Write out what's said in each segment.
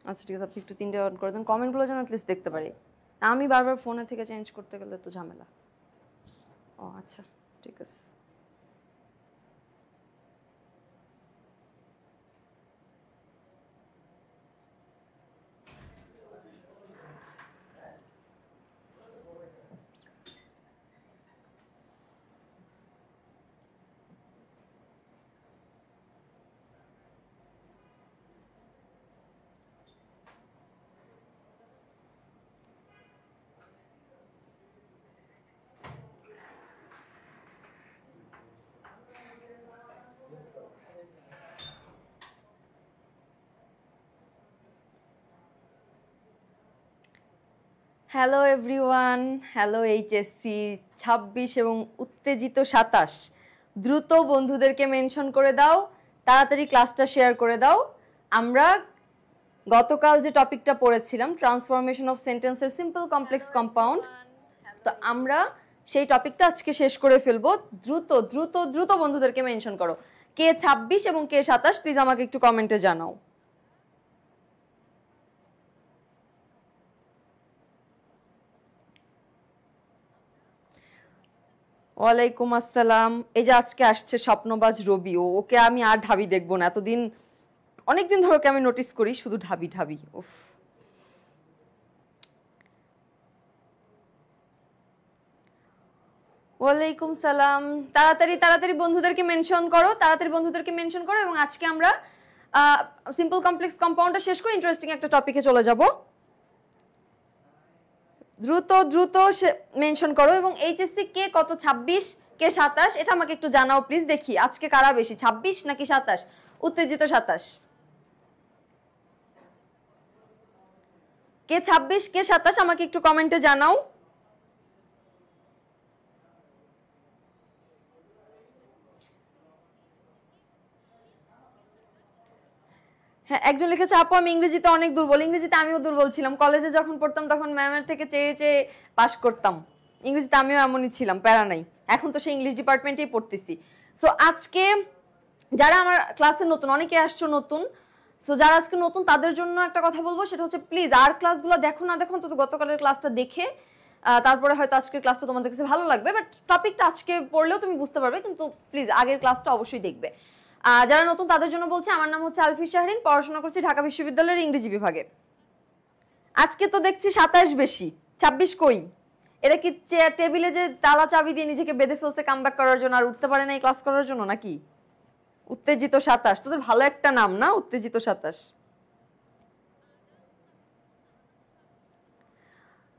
আচ্ছা ঠিক আছে, আপনি একটু 3টে অন করে দেন, কমেন্টগুলো যেন অ্যাটলিস্ট দেখতে পারি। আমি বারবার ফোনে থেকে চেঞ্জ করতে গেলে তো ঝামেলা। ও আচ্ছা ঠিক আছে। হ্যালো এভরিওয়ান, হ্যালো এইচএসসি 26 এবং উত্তেজিত 27। দ্রুত বন্ধুদেরকে মেনশন করে দাও, তাড়াতাড়ি ক্লাসটা শেয়ার করে দাও। আমরা গতকাল যে টপিকটা পড়েছিলাম ট্রান্সফরমেশন অফ সেন্টেন্সের সিম্পল কমপ্লেক্স কম্পাউন্ড, তো আমরা সেই টপিকটা আজকে শেষ করে ফেলবো। দ্রুত দ্রুত দ্রুত বন্ধুদেরকে মেনশন করো। কে 26 এবং কে 27 প্লিজ আমাকে একটু কমেন্টে জানাও। ওয়ালাইকুম আসসালাম। এই যে আজকে আসছে স্বপ্নবাজ রবি, ওকে আমি আর ঢাবি দেখবো না। এতদিন অনেকদিন ধরে ওকে আমি নোটিস করি শুধু ঢাবি ঢাবি। উফ, ওয়ালাইকুম সালাম। তাড়াতাড়ি তাড়াতাড়ি বন্ধুদেরকে মেনশন করো, তাড়াতাড়ি বন্ধুদেরকে মেনশন করো। এবং আজকে আমরা সিম্পল কমপ্লেক্স কম্পাউন্ডটা শেষ করে ইন্টারেস্টিং একটা টপিকে চলে যাব। দ্রুত দ্রুত মেনশন করো। এবং এইচএসসি কে কত 26 কে 27 এটা আমাকে একটু জানাও প্লিজ। দেখি আজকে কারা বেশি, 26 নাকি 27? উত্তেজিত 27। কে 26 কে 27 আমাকে একটু কমেন্টে জানাও। হ্যাঁ, একজন লিখেছে আপু আমি ইংরেজিতে অনেক দুর্বল। ইংরেজিতে আমিও দুর্বল ছিলাম, কলেজে যখন পড়তাম তখন ম্যামের থেকে চেয়ে চেয়ে পাস করতাম। ইংরেজিতে আমিও এমনই ছিলাম, প্যারা নাই। এখন তো সেই ইংলিশ ডিপার্টমেন্টেই পড়তেছি। সো আজকে যারা আমার ক্লাসে নতুন, অনেকে আসছো নতুন, সো যারা আজকে নতুন তাদের জন্য একটা কথা বলবো, সেটা হচ্ছে প্লিজ আর ক্লাসগুলো দেখো না দেখো তো গতকালের ক্লাসটা দেখে তারপরে হয়তো আজকের ক্লাসটা তোমাদের কাছে ভালো লাগবে, বাট টপিকটা আজকে পড়লেও তুমি বুঝতে পারবে, কিন্তু প্লিজ আগের ক্লাসটা অবশ্যই দেখবে। যারা নতুন তাদের জন্য বলছি, আমার নাম হচ্ছে আলফি শাহরিন, পড়াশোনা করছি ঢাকা বিশ্ববিদ্যালয়ের ইংরেজি বিভাগে। আজকে তো দেখছি 27 বেশি, 26 কই? এরা কি টেবিলে যে তালা চাবি দিয়ে নিজেকে বেঁধে ফেলছে কামব্যাক করার জন্য, আর উঠতে পারে না এই ক্লাস করার জন্য নাকি? উত্তেজিত 27, তোদের ভালো একটা নাম না, উত্তেজিত 27।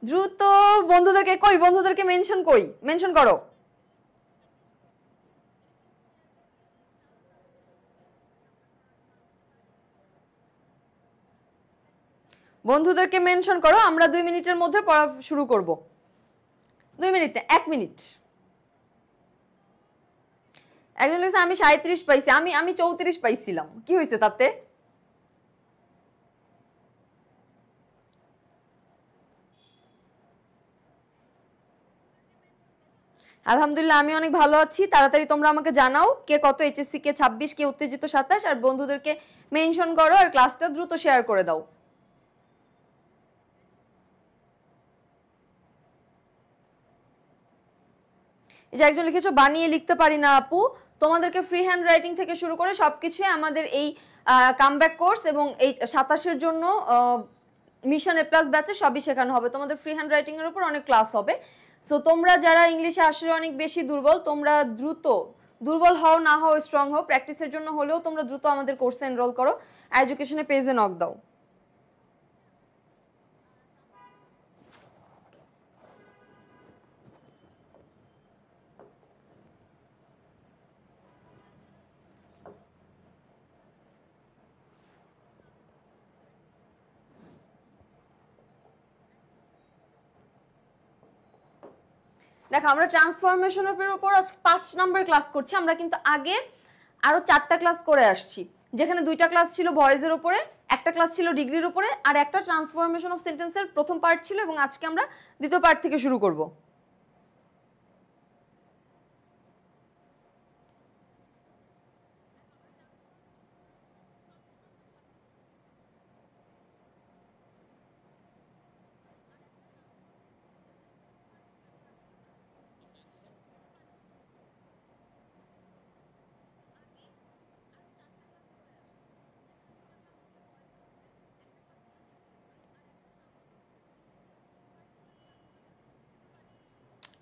দ্রুত বন্ধুদেরকে কই, বন্ধুদেরকে মেনশন কই, মেনশন করো। বন্ধুদেরকে মেনশন করো, আমরা 2 মিনিটের মধ্যে পড়া শুরু করব। 2 মিনিট না, 1 মিনিট। একজন লিখেছে আমি 37 পাইছি, আমি 34 পাইছিলাম, কি হয়েছে তাতে? আলহামদুলিল্লাহ আমি অনেক ভালো আছি। তাড়াতাড়ি তোমরা আমাকে জানাও কে কত, এইচএসসি কে 26, কে উত্তেজিত 27, আর বন্ধুদেরকে মেনশন করো আর ক্লাসটা দ্রুত শেয়ার করে দাও। এই যে একজন লিখেছো বানিয়ে লিখতে পারি না আপু। তোমাদেরকে ফ্রি হ্যান্ড রাইটিং থেকে শুরু করে সবকিছুই আমাদের এই কামব্যাক কোর্স এবং এই 27-এর জন্য মিশন এ প্লাস ব্যাচে সবই শেখানো হবে। তোমাদের ফ্রি হ্যান্ড রাইটিং এর উপর অনেক ক্লাস হবে। সো তোমরা যারা ইংলিশে আসলে অনেক বেশি দুর্বল, তোমরা দ্রুত, দুর্বল হও না হও স্ট্রং হও, প্র্যাকটিসের জন্য হলেও তোমরা দ্রুত আমাদের কোর্সে এনরোল করো। এডুকেশনে পেজে নক দাও। দেখো আমরা ট্রান্সফরমেশনের উপর আজ 5 নাম্বার ক্লাস করছি। আমরা কিন্তু আগে আরো 4টা ক্লাস করে আসছি, যেখানে 2টা ক্লাস ছিল ভয়েসের উপরে, একটা ক্লাস ছিল ডিগ্রির উপরে, আর একটা ট্রান্সফরমেশন অফ সেন্টেন্সের প্রথম পার্ট ছিল, এবং আজকে আমরা দ্বিতীয় পার্ট থেকে শুরু করব।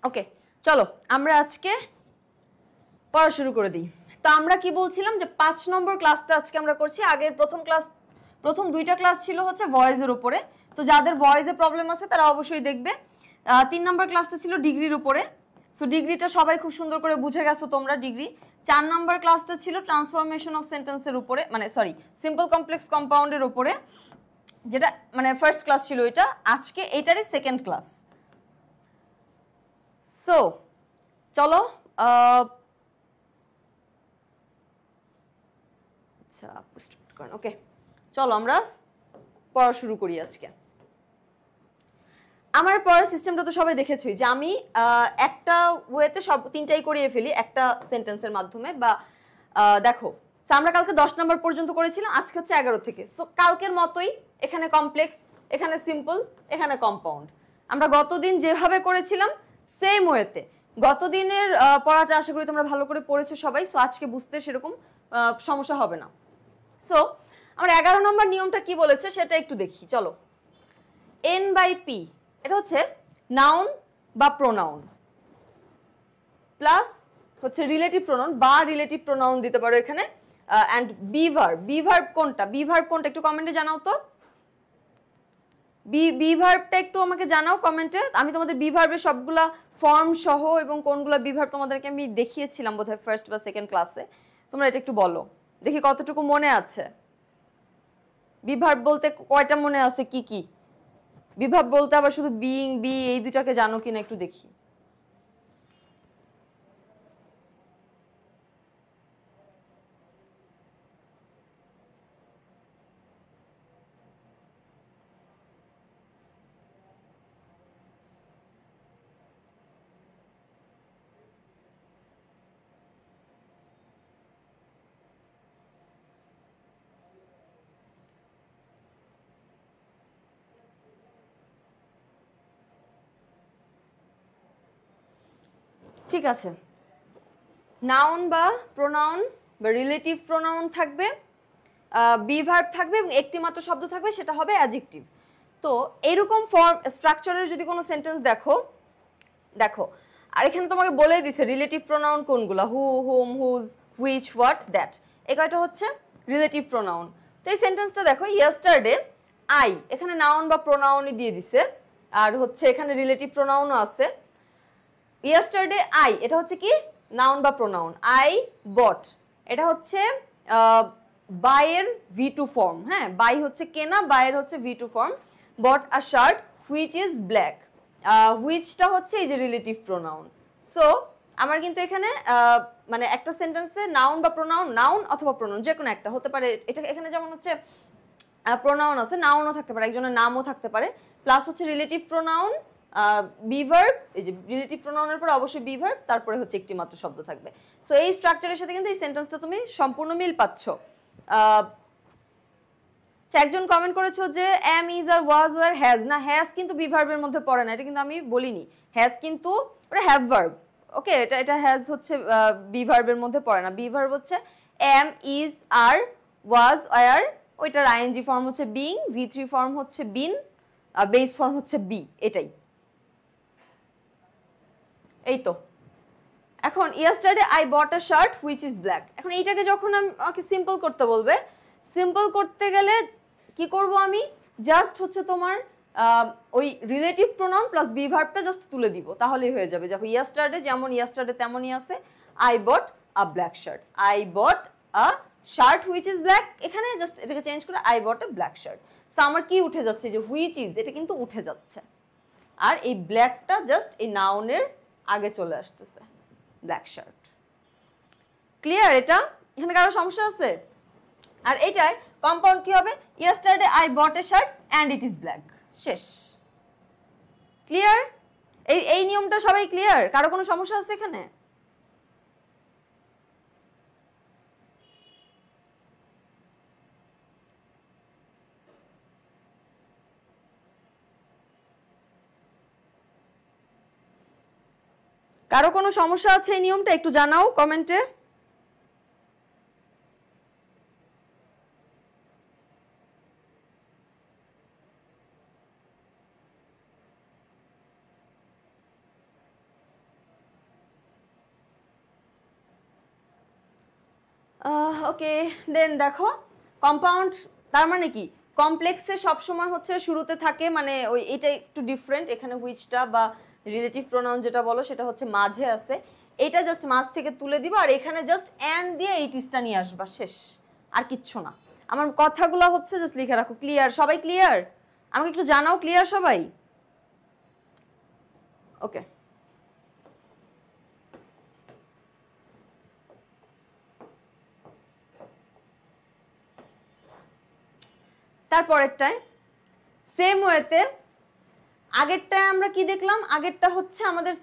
ওকে, চলো আমরা আজকে পড়া শুরু করে দিই। তো আমরা কি বলছিলাম যে 5 নম্বর ক্লাসটা আজকে আমরা করছি। আগের প্রথম 2টা ক্লাস ছিল হচ্ছে ভয়েসের উপরে, তো যাদের ভয়েসে প্রবলেম আছে তারা অবশ্যই দেখবে। 3 নম্বর ক্লাসটা ছিল ডিগ্রির উপরে, সো ডিগ্রিটা সবাই খুব সুন্দর করে বুঝে গেছো তোমরা ডিগ্রি। 4 নম্বর ক্লাসটা ছিল ট্রান্সফরমেশন অফ সেন্টেন্সের উপরে, মানে সরি সিম্পল কমপ্লেক্স কম্পাউন্ডের উপরে, যেটা মানে ফার্স্ট ক্লাস ছিল এটা। আজকে এটারই সেকেন্ড ক্লাস। সো চলো আচ্ছা ওকে, চলো আমরা পড়া শুরু করি আজকে। আমার পড়ার সিস্টেমটা তো সবাই দেখেছই যে আমি একটা ওয়েতে সব তিনটাই করিয়ে ফেলি একটা সেন্টেন্সের মাধ্যমে। বা দেখো, আমরা কালকে 10 নম্বর পর্যন্ত করেছিলাম, আজকে হচ্ছে 11 থেকে। সো কালকের মতোই এখানে কমপ্লেক্স, এখানে সিম্পল, এখানে কম্পাউন্ড। আমরা গতদিন যেভাবে করেছিলাম সেম ওয়েতে। গতদিনের পড়াটা আশা করি তোমরা ভালো করে পড়েছো সবাই, সো আজকে বুঝতে সেরকম সমস্যা হবে না। সো আমার 11 নম্বর নিয়মটা কি বলেছে সেটা একটু দেখি, চলো। N/P এটা হচ্ছে নাউন বা প্রোনাউন প্লাস হচ্ছে রিলেটিভ প্রোনাউন বা রিলেটিভ প্রোনাউন দিতে পারো এখানে, এন্ড বি ভার্ব কোনটা, বি ভার্ব কোনটা একটু কমেন্টে জানাও তো। বি ভার্বটা একটু আমাকে জানাও কমেন্টে। আমি তোমাদের বি ভার্বের সবগুলা ফর্ম সহ এবং কোনগুলা বি ভার্ব তোমাদেরকে আমি দেখিয়েছিলাম বোধহয় ফার্স্ট বা সেকেন্ড ক্লাসে। তোমরা এটা একটু বলো দেখি কতটুকু মনে আছে। বি ভার্ব বলতে কয়টা মনে আছে, কি কি বি ভার্ব বলতে, আবার শুধু বিইং বি এই দুটাকে জানো কিনা একটু দেখি। ঠিক আছে, নাউন বা প্রোনাউন বা রিলেটিভ প্রোনাউন থাকবে, বি ভার্ব থাকবে এবং একটি মাত্র শব্দ থাকবে, সেটা হবে অ্যাডজেক্টিভ। তো এরকম ফর্ম স্ট্রাকচারের যদি কোনো সেন্টেন্স দেখো আর এখানে তোমাকে বলে দিছে রিলেটিভ প্রোনাউন কোনগুলা, হু, হুম, হুজ, হুইচ, হোয়াট, দ্যাট, এই কয়টা হচ্ছে রিলেটিভ প্রোনাউন। তো এই সেন্টেন্সটা দেখো, ইয়েস্টারডে আই, এখানে নাউন বা প্রোনাউনই দিয়ে দিছে, আর হচ্ছে এখানে রিলেটিভ প্রোনাউনও আছে। ইয়েস্টারডে আই এটা হচ্ছে কি নাউন বা প্রোনাউন। আই বট এটা হচ্ছে বাইয়ের V2 ফর্ম। হ্যাঁ, বাই হচ্ছে কেনা, বাইয়ের হচ্ছে V2 form. But a shirt which is black, হুইচটা হচ্ছে এই যে রিলেটিভ প্রোনাউন। সো আমার কিন্তু এখানে মানে একটা সেন্টেন্সে নাউন বা প্রোনাউন, নাউন অথবা প্রোনাউন যে কোনো একটা হতে পারে। এটা এখানে যেমন হচ্ছে প্রোনাউন আছে, নাউনও থাকতে পারে, একজনের নামও থাকতে পারে, প্লাস হচ্ছে রিলেটিভ প্রোনাউন, বি ভার্ব, এই যে রিলেটিভ প্রোনাউনের পর অবশ্যই বি ভার্ব, তারপরে হচ্ছে একটি মাত্র শব্দ থাকবে। সো এই স্ট্রাকচারের সাথে কিন্তু এই সেন্টেন্সটা তুমি সম্পূর্ণ মিল পাচ্ছ। একজন কমেন্ট করেছো যে am, is are was were has, না হ্যাজ কিন্তু বি ভার্বের মধ্যে পড়ে না, এটা কিন্তু আমি বলিনি। হ্যাজ কিন্তু ওটা হ্যাভ ভার্ব, ওকে, এটা হ্যাজ হচ্ছে বি ভার্বের মধ্যে পড়ে না। বি ভার্ব হচ্ছে am, is, are, was, were, ওইটার আইএনজি ফর্ম হচ্ছে বিং, V3 ফর্ম হচ্ছে বিন, বেস ফর্ম হচ্ছে বি, এটাই। এই তো এখন yesterday I bought a shirt which is black, এখন এইটাকে যখন আমাকে সিম্পল করতে বলবে, সিম্পল করতে গেলে কি করব আমি, জাস্ট হচ্ছে তোমার ওই রিলেটিভ প্রোনাউন প্লাস বি ভার্বটা জাস্ট তুলে দিব, তাহলেই হয়ে যাবে। দেখো ইয়েস্টারডে যেমন ইয়েস্টারডে তেমনই আছে, I bought a black shirt, I bought a shirt which is black, এখানে জাস্ট এটাকে চেঞ্জ করে I bought a black shirt. So আমার কি উঠে যাচ্ছে, যে হুইচ ইজ, এটা কিন্তু উঠে যাচ্ছে, আর এই ব্ল্যাকটা জাস্ট এই নাউনের আগে চলে আসতেছে, ব্ল্যাক শার্ট। ক্লিয়ার? এটা এখানে কারো সমস্যা আছে? আর এটাই কম্পাউন্ড কি হবে, yesterday I bought a shirt and it is black, শেষ। ক্লিয়ার? এই নিয়মটা সবাই ক্লিয়ার? কারো কোনো সমস্যা আছে এখানে? কারো কোনো সমস্যা আছে এই নিয়মটা একটু জানাও কমেন্টে। ওকে, দেন দেখো কম্পাউন্ড তার মানে কি, কমপ্লেক্সে সবসময় হচ্ছে শুরুতে থাকে, মানে ওই এটা একটু ডিফারেন্ট, এখানে হুইচটা বা রিলেটিভ প্রোনাউন যেটা বলো সেটা হচ্ছে মাঝে আছে, এটা জাস্ট মাঝ থেকে তুলে দিবা আর এখানে জাস্ট অ্যান্ড দিয়ে এই টিসটা নিয়ে আসবা, শেষ, আর কিচ্ছু না। আমার কথাগুলো হচ্ছে জাস্ট লিখে রাখো। ক্লিয়ার? সবাই ক্লিয়ার? আমাকে একটু জানাও ক্লিয়ার সবাই? ওকে, তারপরেরটায় সেম ওয়েতে আগেরটায় আমরা কি দেখলাম, আগেরটা হচ্ছে আমাদের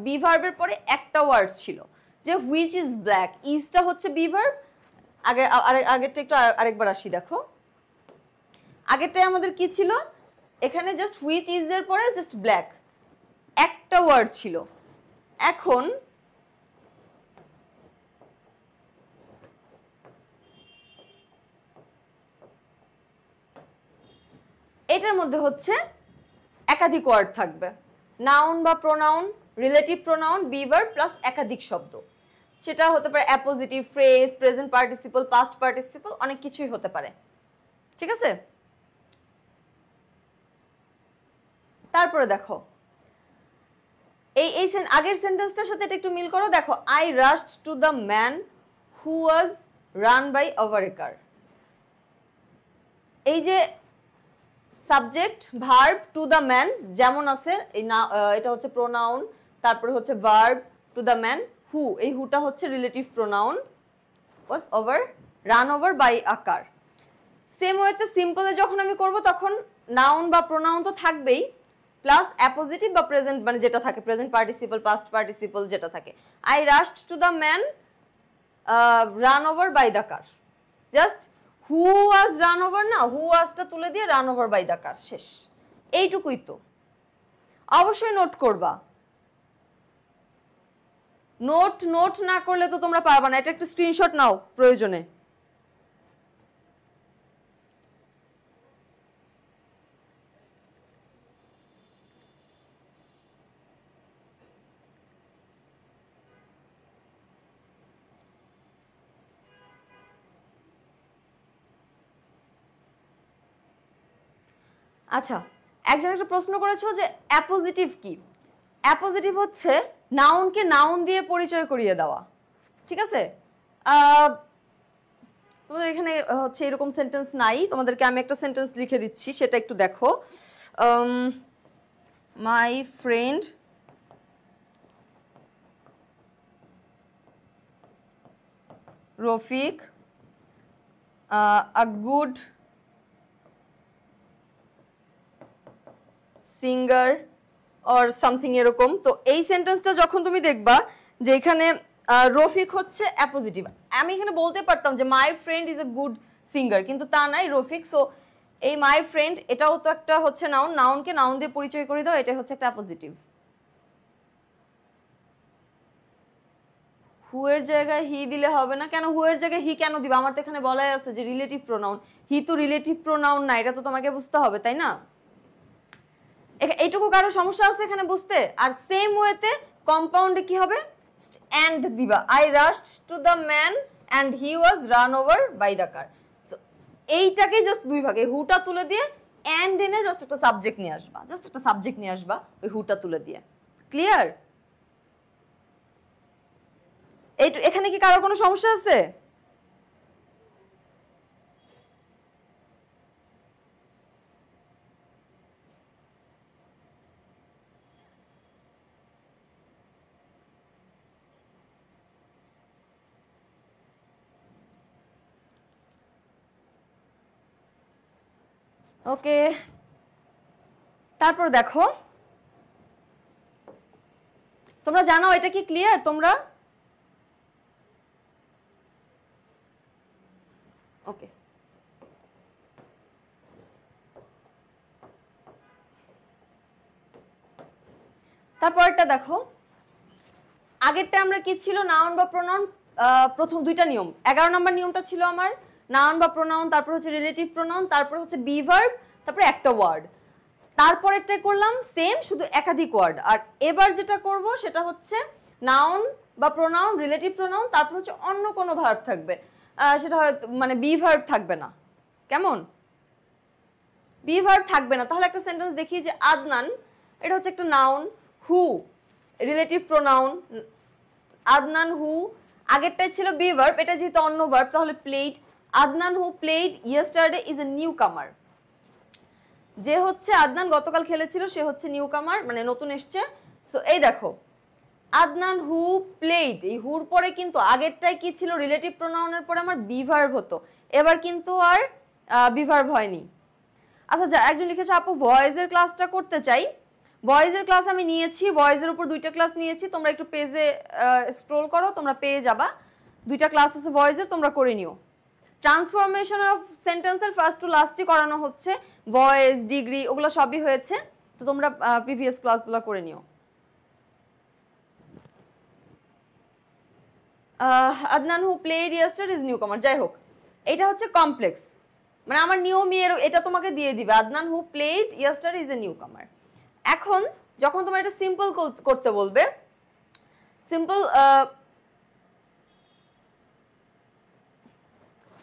বি ভার্বের পরে একটা ওয়ার্ড ছিল যে হুইচ ইজ ব্ল্যাক, ইজটা হচ্ছে বি ভার্ব। আগেরটা একটু আরেকবার আসি, দেখো আগেরটায় আমাদের কি ছিল, এখানে জাস্ট হুইচ ইজ এর পরে জাস্ট ব্ল্যাক একটা ওয়ার্ড ছিল। এখন এটার মধ্যে হচ্ছে একাধিক ওয়ার্ড থাকবে, নাউন বা pronoun, relative pronoun, be verb plus একাধিক শব্দ। সেটা হতে পারে appositive, phrase, present participle, past participle, অনেক কিছুই হতে পারে। ঠিক আছে? তারপরে দেখো এই আগের সেন্টেন্সটার সাথে এটা একটু মিল করো। দেখো, I rushed to the man who was ran by over a car. এই যে subject verb to the man যেমন আছে, এটা হচ্ছে প্রোনাউন, তারপরে হচ্ছে verb to the man, who, এই হুটা হচ্ছে relative pronoun, was over ran over by a car. Same ওয়েতে সিম্পলে যখন আমি করব তখন নাউন বা প্রোনাউন তো থাকবেই, প্লাস অ্যাপোজিটিভ বা প্রেজেন্ট, মানে যেটা থাকে প্রেজেন্ট পার্টিসিপল, পাস্ট পার্টিসিপল যেটা থাকে। I rushed to the man run over by the car, just who was run over না, হু ওয়াজটা তুলে দিয়ে run over by the car, শেষ। এইটুকুই তো। অবশ্যই নোট করবা, নোট না করলে তো তোমরা পারবা না। এটা একটা স্ক্রিনশট নাও প্রয়োজনে। আচ্ছা, একজন একটা প্রশ্ন করেছো যে অ্যাপোজিটিভ কি। অ্যাপোজিটিভ হচ্ছে নাউনকে নাউন দিয়ে পরিচয় করিয়ে দেওয়া। ঠিক আছে? তোমাদের এখানে হচ্ছে এরকম সেন্টেন্স নাই, তোমাদেরকে আমি একটা সেন্টেন্স লিখে দিচ্ছি, সেটা একটু দেখো। My friend Rafiq a good singer or something এরকম। তো এই সেন্টেন্সটা যখন তুমি দেখবা যে এখানে রফিক হচ্ছে অ্যাপোজিটিভ, আমি এখানে বলতে পারতাম যে my friend is a good singer, কিন্তু তা নাই, রফিক। সো এই মাই ফ্রেন্ড এটাও তো একটা হচ্ছে নাউন, নাউনকে নাউন দিয়ে পরিচয় করে দাও, এটা হচ্ছে একটা অ্যাপোজিটিভ। হু এর জায়গায় হি দিলে হবে না কেন? হু এর জায়গায় হি কেন দিবা? আমার তো এখানে বলাই আছে যে রিলেটিভ প্রোনাউন, হি তো রিলেটিভ প্রোনাউন না, এটা তো তোমাকে বুঝতে হবে, তাই না? এইটুকু কারো সমস্যা আছে এখানে বুঝতে? আর সেম ওয়েতে কম্পাউন্ডে কি হবে, এন্ড দিবা, I rushed to the man and he was run over by the car. এইটাকে জাস্ট দুই ভাগে, হুটা তুলে দিয়ে এন্ড এনে জাস্ট একটা সাবজেক্ট নিয়ে আসবা, জাস্ট একটা সাবজেক্ট নিয়ে আসবা ওই হুটা তুলে দিয়ে। ক্লিয়ার? এখানে কি কারো কোনো সমস্যা আছে? ওকে, তারপর দেখো, তোমরা জানো এটা কি ক্লিয়ার তোমরা? ওকে, তারপরটা দেখো, আগেরটা আমরা কি ছিল, নাউন বা প্রোনাউন, প্রথম দুইটা নিয়ম। 11 নম্বর নিয়মটা ছিল আমার নাউন বা প্রোনাউন, তারপর হচ্ছে রিলেটিভ প্রোনাউন, তারপর হচ্ছে বি ভার্ব, তারপর একটা ওয়ার্ড। তারপরেরটা করলাম সেম, শুধু একাধিক ওয়ার্ড। আর এবার যেটা করব সেটা হচ্ছে নাউন বা প্রোনাউন, রিলেটিভ প্রোনাউন, তারপর হচ্ছে অন্য কোনো ভার্ব থাকবে। সেটা হয়তো মানে বি ভার্ব থাকবে না। কেমন? বি ভার্ব থাকবে না। তাহলে একটা সেন্টেন্স দেখি যে আদনান, এটা হচ্ছে একটা নাউন, হু রিলেটিভ প্রোনাউন, আদনান হু আগেরটাই ছিল বি ভার্ব, এটা যেহেতু অন্য ভার্ব তাহলে played. Adnan who played yesterday is a new কামার। যে হচ্ছে আদনান গতকাল খেলেছিল সে হচ্ছে নিউ কামার, মানে নতুন এসছে। সো এই দেখো আদনান হু প্লেড, এই হুর পরে কিন্তু আগেরটাই কি ছিল, রিলেটিভ প্রোনাউনের পরে আমার বি ভার্ব হতো, এবার কিন্তু আর বি ভার্ব হয়নি। আচ্ছা যা একজন লিখেছে আপু ভয়েসের ক্লাসটা করতে চাই। ভয়েসের ক্লাস আমি নিয়েছি, ভয়েসের উপর 2টা ক্লাস নিয়েছি, তোমরা একটু পেজে স্ক্রল করো, তোমরা পেয়ে যাবা 2টা ক্লাস আছে ভয়েসের, তোমরা করে নিও। ট্রান্সফরমেশন অফ সেন্টেন্সের ফার্স্ট টু লাস্টই করানো হচ্ছে, ভয়েস ডিগ্রি ওগুলো সবই হয়েছে, তো তোমরা প্রিভিয়াস ক্লাসগুলো করে নিও। আদনান হু প্লেড ইয়েস্টারডে ইজ নিউ কামার। যাই হোক এটা হচ্ছে কমপ্লেক্স, মানে আমার নিয়মই এটা তোমাকে দিয়ে দিবে, আদনান হু played yesterday is a new কামার। এখন যখন তোমার এটা সিম্পল করতে বলবে,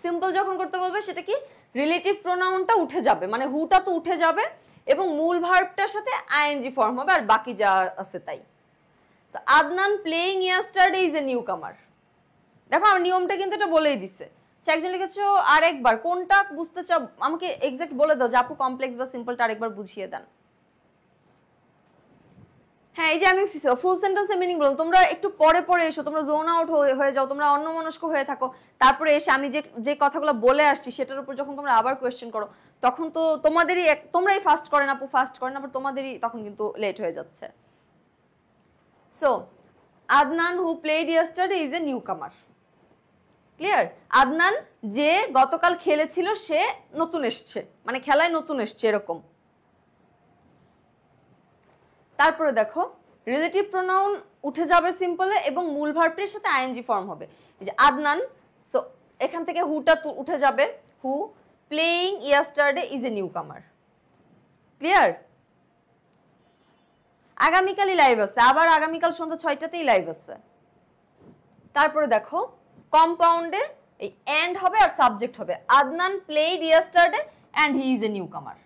সিম্পল যখন করতে বলবে সেটা কি, রিলেটিভ প্রোনাউনটা উঠে যাবে, মানে হুটা তো উঠে যাবে এবং মূল ভার্বটার সাথে আইএনজি ফর্ম হবে, আর বাকি যা আছে তাই। তো Adnan playing yesterday is a new কামার। দেখো আমার নিয়মটা কিন্তু এটা বলেই দিছে। একজন লিখেছো আরেকবার, কোনটা বুঝতে চাও আমাকে এক্সাক্ট বলে দাও যে আপু কমপ্লেক্স বা সিম্পলটা আরেকবার বুঝিয়ে দেন। হ্যাঁ এই যে আমি ফুল সেন্টেন্সের মিনিং বললাম, তোমরা একটু পরে পরে এসো, তোমরা জোন আউট হয়ে যাও, তোমরা অন্যমনস্ক হয়ে থাকো, তারপরে এসে আমি যে কথাগুলো বলে আসছি সেটার উপর যখন তোমরা আবার কোয়েশ্চেন করো তখন তো তোমাদেরই তোমরাই ফাস্ট করেন আপু, ফাস্ট করেন, আবার তোমাদেরই তখন কিন্তু লেট হয়ে যাচ্ছে। So Adnan who played yesterday is a newcomer. Clear? Adnan যে গতকাল খেলেছিল সে নতুন এসছে, মানে খেলায় নতুন এসছে এরকম। তারপরে দেখো রিলেটিভ প্রোনাউন উঠে যাবে সিম্পলে এবং মূল ভার্বটির সাথে আইএনজি ফর্ম হবে। এই যে আদনান, সো এখান থেকে হুটা উঠে যাবে, who playing yesterday is a newcomer. Clear? আগামীকালই লাইভ আছে, আবার আগামীকাল সন্ধ্যা 6টাতেই লাইভ আছে। তারপরে দেখো কম্পাউন্ডে এই এন্ড হবে আর সাবজেক্ট হবে, Adnan played yesterday and he is a newcomer.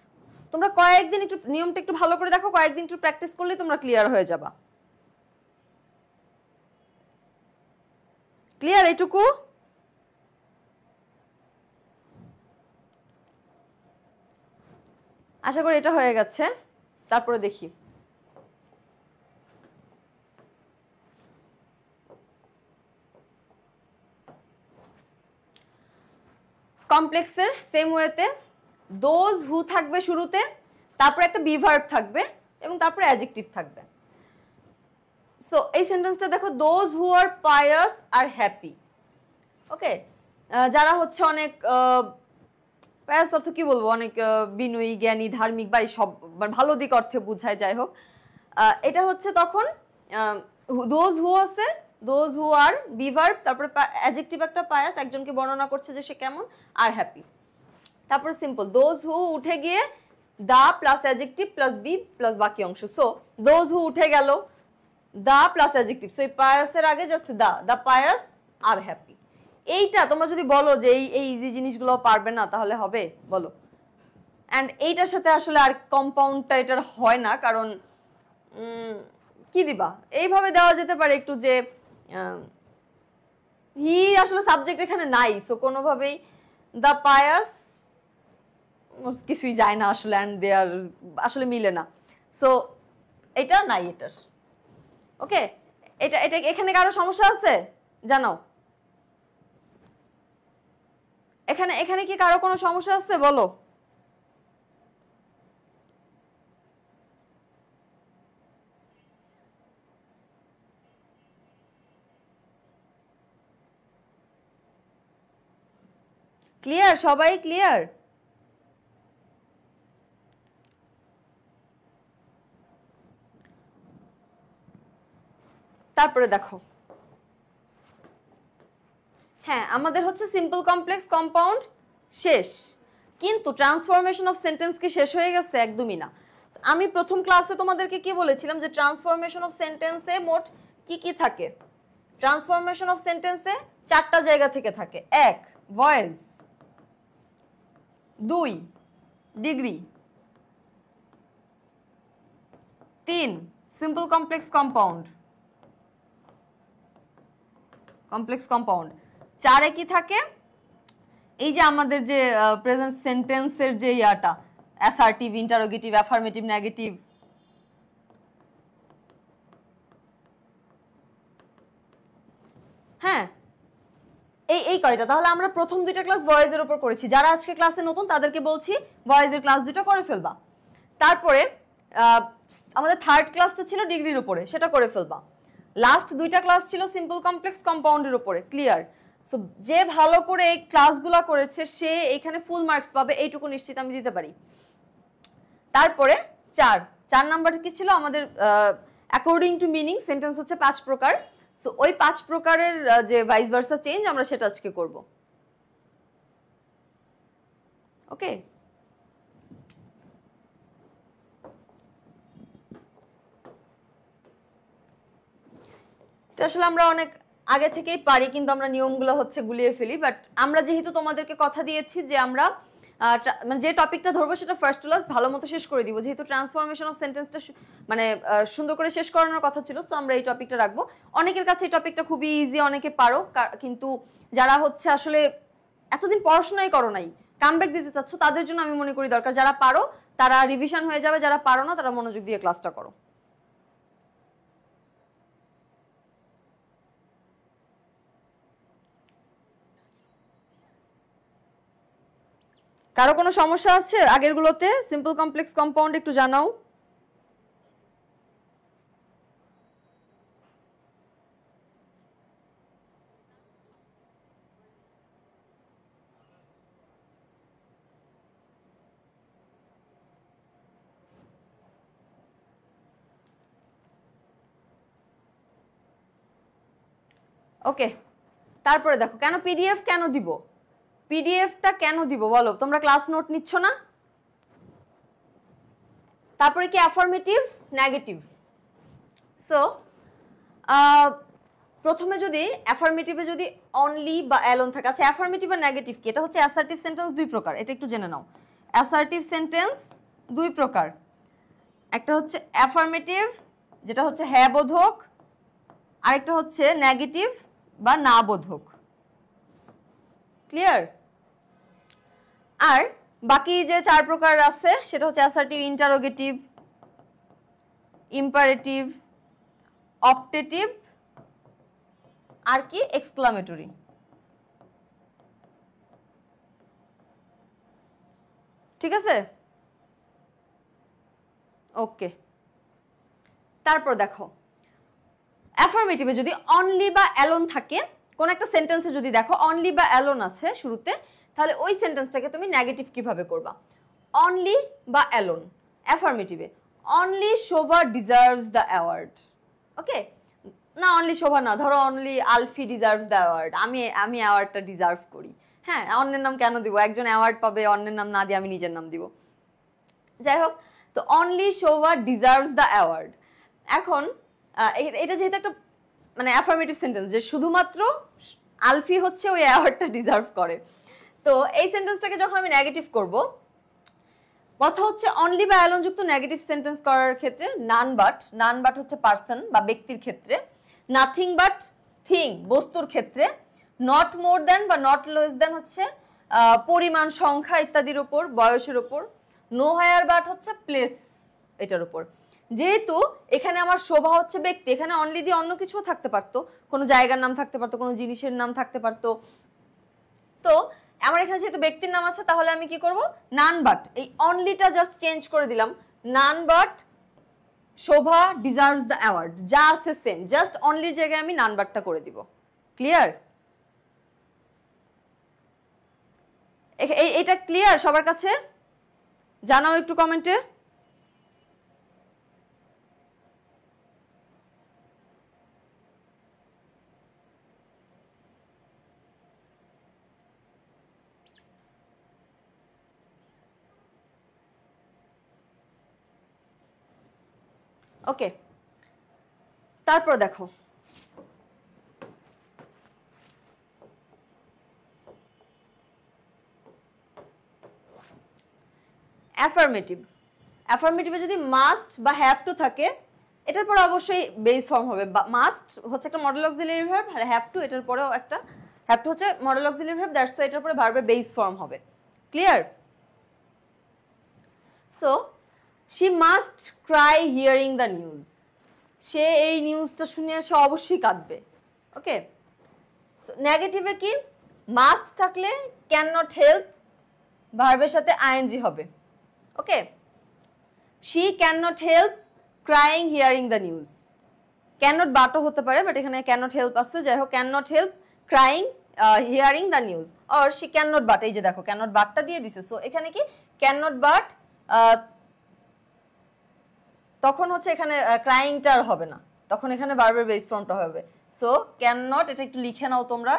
তোমরা কয়েকদিন একটু নিয়মটা একটু ভালো করে দেখো, কয়েকদিন একটু প্র্যাকটিস করলে তোমরা ক্লিয়ার হয়ে যাবা। ক্লিয়ার এইটুকু? আশা করি এটা হয়ে গেছে। তারপরে দেখি কমপ্লেক্সের সেম ওয়েতে দোজ হু থাকবে শুরুতে, তারপরে একটা বি ভার্ব থাকবে এবং তারপরে অ্যাডজেক্টিভ থাকবে। সো এই সেন্টেন্সটা দেখো, those who are pious are happy. Okay, যারা হচ্ছে অনেক পায়াস অর্থ কি বলবো, অনেক বিনয়ী জ্ঞানী ধার্মিক বা সব ভালো দিক অর্থে বোঝায়। যাই হোক এটা হচ্ছে তখন দোজ হু আছে, those who are be verb, তারপরে অ্যাডজেক্টিভ একটা পায়াস, একজনকে বর্ণনা করছে যে সে কেমন, আর হ্যাপি। তারপরে সিম্পল দোজ হু উঠে গিয়ে the plus adjective plus be plus বাকি অংশ। সো দোজ হু উঠে গেল, দা প্লাস অ্যাডজেক্টিভ, সো এই পায়াসের আগে just the pious are happy. এইটা তোমরা যদি বলো যে এই ইজি জিনিসগুলো পারবে না তাহলে হবে বলো। অ্যান্ড এইটার সাথে আসলে আর কম্পাউন্ডটা এটার হয় না, কারণ কি দিবা, এইভাবে দেওয়া যেতে পারে একটু যে হি আসলে সাবজেক্ট এখানে নাই, সো কোনোভাবেই দা পায়াস কিছুই যায় না আসলে, অ্যান্ড দে আর আসলে মিলে না, সো এটা নাই এটার। ওকে, এটা এটা এখানে কারো সমস্যা আছে জানাও, এখানে এখানে কি কারো কোনো সমস্যা আছে বলো। ক্লিয়ার? সবাই ক্লিয়ার? তারপরে দেখো, হ্যাঁ আমাদের হচ্ছে সিম্পল কমপ্লেক্স কম্পাউন্ড শেষ, কিন্তু ট্রান্সফরমেশন অফ সেন্টেন্স কি শেষ হয়ে গেছে? একদমই না। আমি প্রথম ক্লাসে তোমাদেরকে কি বলেছিলাম যে ট্রান্সফরমেশন অফ সেন্টেন্সে মোট কি কি থাকে? ট্রান্সফরমেশন অফ সেন্টেন্সে 4টা জায়গা থেকে থাকে। 1 voice 2 degree 3 simple complex compound 4 কি থাকে এই যে আমাদের যে প্রেজেন্ট সেন্টেন্সের যে ইয়াটা অ্যাসার্টিভ ইন্টারোগেটিভ অ্যাফার্মেটিভ নেগেটিভ হ্যাঁ এই কয়টা তাহলে আমরা প্রথম দুইটা ক্লাস ভয়েসের উপর করেছি যারা আজকে ক্লাসে নতুন তাদেরকে বলছি ভয়েসের ক্লাস দুটো করে ফেলবা তারপরে আমাদের থার্ড ক্লাসটা ছিল ডিগ্রির উপরে সেটা করে ফেলবা লাস্ট দুইটা ক্লাস ছিল সিম্পল কমপ্লেক্স কম্পাউন্ডের উপরে ক্লিয়ার সো যে ভালো করে এই ক্লাসগুলো করেছে সে এখানে ফুল মার্কস পাবে এইটুকু নিশ্চিত আমি দিতে পারি তারপরে 4 নাম্বার কি ছিল আমাদের অ্যাকর্ডিং টু মিনিং সেন্টেন্স হচ্ছে 5 প্রকার সো ওই 5 প্রকারের যে ভাইস ভার্সা চেঞ্জ আমরা সেটা আজকে করব ওকে এটা আসলে আমরা অনেক আগে থেকেই পারি কিন্তু আমরা নিয়মগুলো হচ্ছে গুলিয়ে ফেলি বাট আমরা যেহেতু তোমাদেরকে কথা দিয়েছি যে আমরা যে টপিকটা ধরবো সেটা ফার্স্ট টু লাস্ট ভালো মতো শেষ করে দিব যেহেতু ট্রান্সফরমেশন অফ সেন্টেন্সটা মানে সুন্দর করে শেষ করানোর কথা ছিল সো আমরা এই টপিকটা রাখবো অনেকের কাছে এই টপিকটা খুবই ইজি অনেকে পারো কিন্তু যারা হচ্ছে আসলে এতদিন পড়াশোনাই করো নাই কামব্যাক দিতে চাচ্ছ তাদের জন্য আমি মনে করি দরকার যারা পারো তারা রিভিশন হয়ে যাবে যারা পারো না তারা মনোযোগ দিয়ে ক্লাসটা করো কারো কোনো সমস্যা আছে আগের গুলোতে সিম্পল কমপ্লেক্স কম্পাউন্ড একটু জানাও ওকে তারপরে দেখো কেন পিডিএফ কেন দিব পিডিএফটা কেন দিব বলো তোমরা ক্লাস নোট নিচ্ছ না তারপরে কি অ্যাফার্মেটিভ নেগেটিভ সো প্রথমে যদি অ্যাফার্মেটিভে যদি অনলি বা অ্যালোন থাকে আচ্ছা অ্যাফার্মেটিভ আর নেগেটিভ কি এটা হচ্ছে অ্যাসার্টিভ সেন্টেন্স দুই প্রকার এটা একটু জেনে নাও অ্যাসার্টিভ সেন্টেন্স দুই প্রকার একটা হচ্ছে অ্যাফার্মেটিভ যেটা হচ্ছে হ্যাঁ বোধক আরেকটা হচ্ছে নেগেটিভ বা না বোধক ক্লিয়ার আর বাকি যে 4 প্রকার আছে সেটা হচ্ছে অ্যাসার্টিভ ইন্টারোগেটিভ ইম্পারেটিভ অপটেটিভ আর কি এক্সক্লামেটরি ঠিক আছে ওকে তারপর দেখো অ্যাফার্মেটিভে যদি অনলি বা অ্যালোন থাকে কোন একটা সেন্টেন্সে যদি দেখো অনলি বা অ্যালোন আছে শুরুতে তাহলে ওই সেন্টেন্সটাকে তুমি নেগেটিভ কিভাবে করবা অনলি বা অ্যালোন অ্যাফার্মেটিভে only Shobha deserves the award okay না অনলি শোভা না ধরো অনলি আলফি ডিজার্ভস দ্য অ্যাওয়ার্ড আমি অ্যাওয়ার্ডটা ডিজার্ভ করি হ্যাঁ অন্যের নাম কেন দিব একজন অ্যাওয়ার্ড পাবে অন্যের নাম না দিয়ে আমি নিজের নাম দিব যাই হোক তো only Shobha deserves the award এখন এটা যেহেতু একটা মানে অ্যাফার্মেটিভ সেন্টেন্স যে শুধুমাত্র আলফি হচ্ছে ওই অ্যাওয়ার্ডটা ডিজার্ভ করে তো এই সেন্টেন্সটাকে যখন আমি নেগেটিভ করব কথা হচ্ছে অনলি বা অ্যালোন যুক্ত নেগেটিভ সেন্টেন্স করার ক্ষেত্রে নান বাট হচ্ছে পারসন বা ব্যক্তির ক্ষেত্রে নাথিং বাট থিং বস্তুর ক্ষেত্রে নট মোর দ্যান বা নট লেস দ্যান হচ্ছে পরিমাণ সংখ্যা ইত্যাদির উপর বয়সের উপর নো হায়ার বাট হচ্ছে প্লেস এটার উপর যেহেতু এখানে আমার শোভা হচ্ছে ব্যক্তি এখানে অনলি দিয়ে অন্য কিছুও থাকতে পারতো কোনো জায়গার নাম থাকতে পারতো কোনো জিনিসের নাম থাকতে পারতো তো আমার এখানে যেহেতু ব্যক্তির নাম আছে তাহলে আমি কি করব নান বাট এই অনলিটা জাস্ট চেঞ্জ করে দিলাম none but Shobha deserves the award যা আছে সেম জাস্ট অনলির জায়গায় আমি নান বাটটা করে দিব ক্লিয়ার এটা ক্লিয়ার সবার কাছে জানাও একটু কমেন্টে ওকে তারপর দেখো অ্যাফার্মেটিভ, অ্যাফার্মেটিভে যদি মাস্ট বা হ্যাভ টু থাকে এটার পরে অবশ্যই বেস ফর্ম হবে। মাস্ট হচ্ছে একটা মডেল অক্সিলারি ভার্ব, আর হ্যাভ টু এটার পরেও একটা, হ্যাভ টু হচ্ছে model auxiliary verb, that's why এটার পরে ভার্বের বেস ফর্ম হবে। Clear? So she must cry hearing the news, সে এই নিউজটা শুনে সে অবশ্যই কাঁদবে। ওকে, নেগেটিভে কি, মাস্ট থাকলে ক্যান নট হেল্প ভার্বের সাথে আইএনজি হবে। Okay, she can not help crying hearing the news, can not বাটও হতে পারে, বাট এখানে ক্যান নট হেল্প আসছে, যাই হোক can not help crying hearing the news, or she can not but, এই যে দেখো ক্যান নট বাটটা দিয়ে দিছে, সো এখানে কি ক্যান নট বাট, তখন হচ্ছে এখানে ক্রাইংটা আর হবে না, তখন এখানে ভার্বের বেস ফর্মটা হবে। সো ক্যান নট, এটা একটু লিখে নাও তোমরা,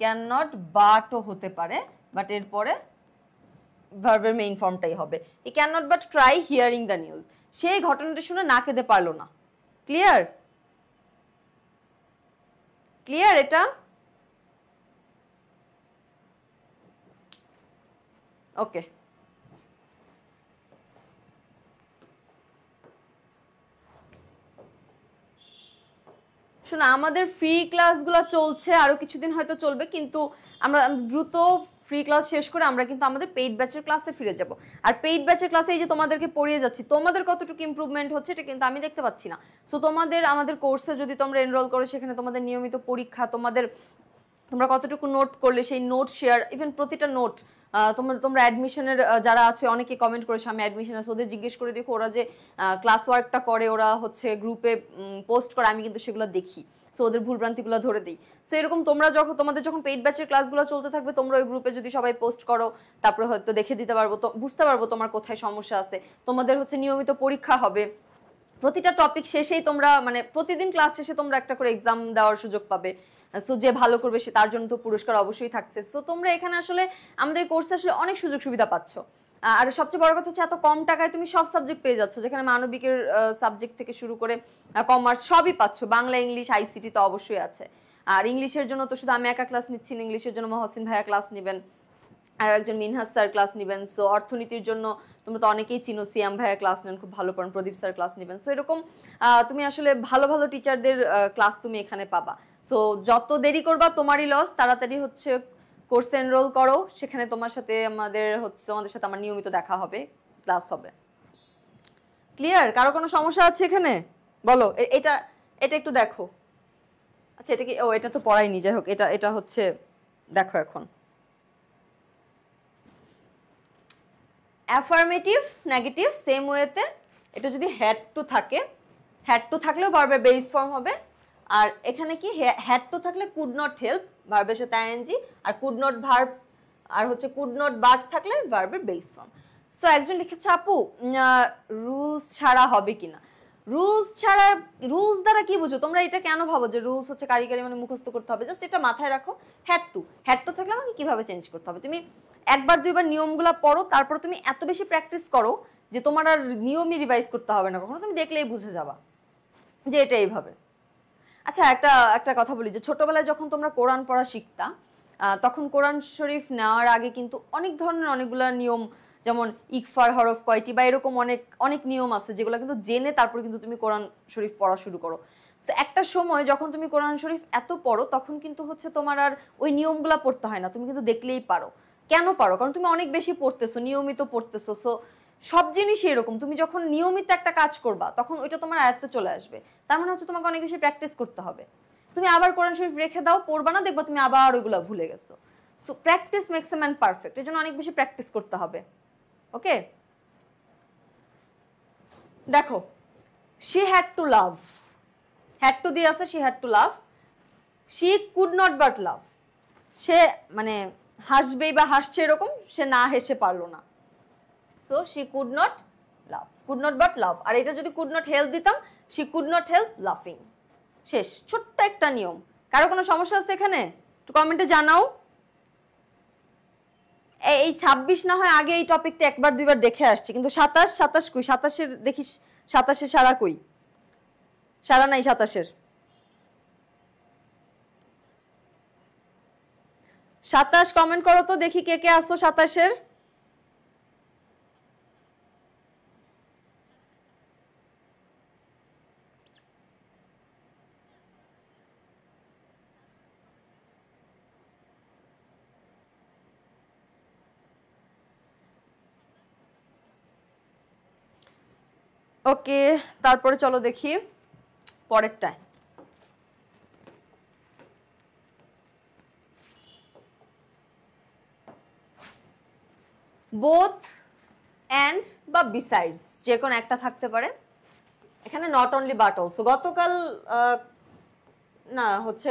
ক্যান নট বাটও হতে পারে, বাট এরপরে ভার্বের মেইন ফর্মটাই হবে। He can not but cry hearing the news, সেই ঘটনাটা শুনে না কেঁদে পারলো না। ক্লিয়ার? ক্লিয়ার এটা? ওকে, শোনো আমাদের ফ্রি ক্লাসগুলো চলছে, আরো কিছুদিন হয়তো চলবে, কিন্তু আমরা দ্রুত ফ্রি ক্লাস শেষ করে আমরা কিন্তু আমাদের পেইড ব্যাচের ক্লাসে ফিরে যাব। আর পেইড ব্যাচের ক্লাসে এই যে তোমাদেরকে পড়িয়ে যাচ্ছি, তোমাদের কতটুকু ইমপ্রুভমেন্ট হচ্ছে এটা কিন্তু আমি দেখতে পাচ্ছি না। সো তোমাদের আমাদের কোর্সে যদি তোমরা এনরোল করো, সেখানে তোমাদের নিয়মিত পরীক্ষা, তোমরা কতটুকু নোট করলে সেই নোট শেয়ার, ইভেন প্রতিটা নোট তোমরা অ্যাডমিশনের যারা আছে অনেকে কমেন্ট করেছে আমি অ্যাডমিশন আছে, ওদের জিজ্ঞেস করে দেখো ওরা যে ক্লাস ওয়ার্কটা করে, ওরা হচ্ছে গ্রুপে পোস্ট করে, আমি কিন্তু সেগুলো দেখি, সো ওদের ভুলভ্রান্তিগুলো ধরে দিই। সো এরকম তোমাদের যখন পেইড ব্যাচের ক্লাসগুলো চলতে থাকবে, তোমরা ওই গ্রুপে যদি সবাই পোস্ট করো, তারপরে হয়তো দেখে দিতে পারবো, তো বুঝতে পারবো তোমার কোথায় সমস্যা আছে। তোমাদের হচ্ছে নিয়মিত পরীক্ষা হবে, প্রতিটা টপিক শেষেই তোমরা মানে প্রতিদিন ক্লাস শেষে তোমরা একটা করে এক্সাম দেওয়ার সুযোগ পাবে। সো যে ভালো করবে সে তার জন্য তো পুরস্কার অবশ্যই থাকছে। সো তোমরা এখানে আসলে আমাদের কোর্সে আসলে অনেক সুযোগ সুবিধা পাচ্ছ। আর সবচেয়ে বড় কথা হচ্ছে এত কম টাকায় তুমি সব সাবজেক্ট পেয়ে যাচ্ছ, যেখানে মানবিকের সাবজেক্ট থেকে শুরু করে কমার্স সবই পাচ্ছ, বাংলা ইংলিশ আইসিটি তো অবশ্যই আছে। আর ইংলিশের জন্য তো শুধু আমি একা ক্লাস নিচ্ছি না, ইংলিশের জন্য মহসিন ভাইয়া ক্লাস নেবেন, আর একজন মিনহাস স্যার ক্লাস নেবেন। সো অর্থনীতির জন্য তোমরা তো অনেকেই চিনো, সিয়াম ভাইয়া ক্লাস নেন, খুব ভালো পড়েন, প্রদীপ স্যার ক্লাস নেবেন। সো এরকম তুমি আসলে ভালো ভালো টিচারদের ক্লাস তুমি এখানে পাবা। সো যত দেরি করবা তোমারই লস, তাড়াতাড়ি হচ্ছে কোর্সে এনরোল করো, সেখানে তোমাদের সাথে আমার নিয়মিত দেখা হবে, ক্লাস হবে। ক্লিয়ার? কারো কোনো সমস্যা আছে এখানে? বলো। এটা এটা একটু দেখো। আচ্ছা এটা কি, ও এটা তো পড়াইনি, যাই হোক এটা হচ্ছে দেখো এখন। অ্যাফার্মেটিভ নেগেটিভ সেম ওয়েতে, এটা যদি হ্যাড টু থাকে, হ্যাড টু থাকলেও ভার্বের বেস ফর্ম হবে। আর এখানে কি হ্যাড টু থাকলে কুড নট হেল্প ভার্বের সাথে আইএনজি, আর কুড নট ভার্ব আর হচ্ছে কুড নট বাট থাকলে ভার্বের বেস ফর্ম। সো একজন লিখেছে আপু রুলস ছাড়া হবে কিনা। রুলস দ্বারা কি বুঝো তোমরা? এটা কেন ভাবো যে রুলস হচ্ছে কারিগরি মানে মুখস্থ করতে হবে? জাস্ট এটা মাথায় রাখো, হ্যাড টু থাকলে আমাকে কিভাবে চেঞ্জ করতে হবে। তুমি একবার দুইবার নিয়মগুলো পড়ো, তারপর তুমি এত বেশি প্র্যাকটিস করো যে তোমার আর নিয়মই রিভাইজ করতে হবে না কখনো, তুমি দেখলেই বুঝে যাবা যে এটা এইভাবে। আচ্ছা একটা কথা বলি, যে ছোটবেলায় যখন তোমরা কোরআন পড়া শিখতা, তখন কোরআন শরীফ নেওয়ার আগে কিন্তু অনেক ধরনের অনেকগুলো নিয়ম, যেমন ইকফার হরফ কয়টি বা এরকম অনেক অনেক নিয়ম আছে, যেগুলো কিন্তু জেনে তারপর কিন্তু তুমি কোরআন শরীফ পড়া শুরু করো। তো একটা সময় যখন তুমি কোরআন শরীফ এত পড়ো, তখন কিন্তু হচ্ছে তোমার আর ওই নিয়মগুলা পড়তে হয় না, তুমি কিন্তু দেখলেই পারো। কেন পারো? কারণ তুমি অনেক বেশি পড়তেছো, নিয়মিত পড়তেছো। সো সব জিনিসই এরকম, তুমি যখন নিয়মিত একটা কাজ করবা তখন ওইটা তোমার আয়ত্তে চলে আসবে। তার মানে হচ্ছে তোমাকে অনেক বেশি প্র্যাকটিস করতে হবে। তুমি আবার কোরআন শরীফ রেখে দাও, পড়বা না, দেখবা তুমি আবার ওইগুলো ভুলে গেছো। So practice makes a man perfect, এর জন্য অনেক বেশি প্র্যাকটিস করতে হবে। ওকে, দেখো she had to love, had to দিয়ে আছে, she had to love, she could not but love, সে মানে হাসবেই বা হাসছে এরকম, সে না হেসে পারলো না। So she could not love, could not but love. আর এটা যদি কুড নট হেল্প দিতাম, শি কুড নট হেল্প লাফিং। শেষ, ছোট্ট একটা নিয়ম। কারো কোনো সমস্যা আছে এখানে? একটু কমেন্টে জানাও। এই 26 না হয় আগে এই টপিকটা একবার দুইবার দেখে আসছি, কিন্তু 27 কই? 27-এর দেখিস, 27-এর সারা কই? সারা নাই 27-এর। 27 কমেন্ট করো তো দেখি কে কে আসো 27-এর। ওকে, তারপরে চলো দেখি পরেরটায়। বোথ অ্যান্ড বা বিসাইডস যে কোনো একটা থাকতে পারে। এখানে নট অনলি বাট অলসো, গতকাল না হচ্ছে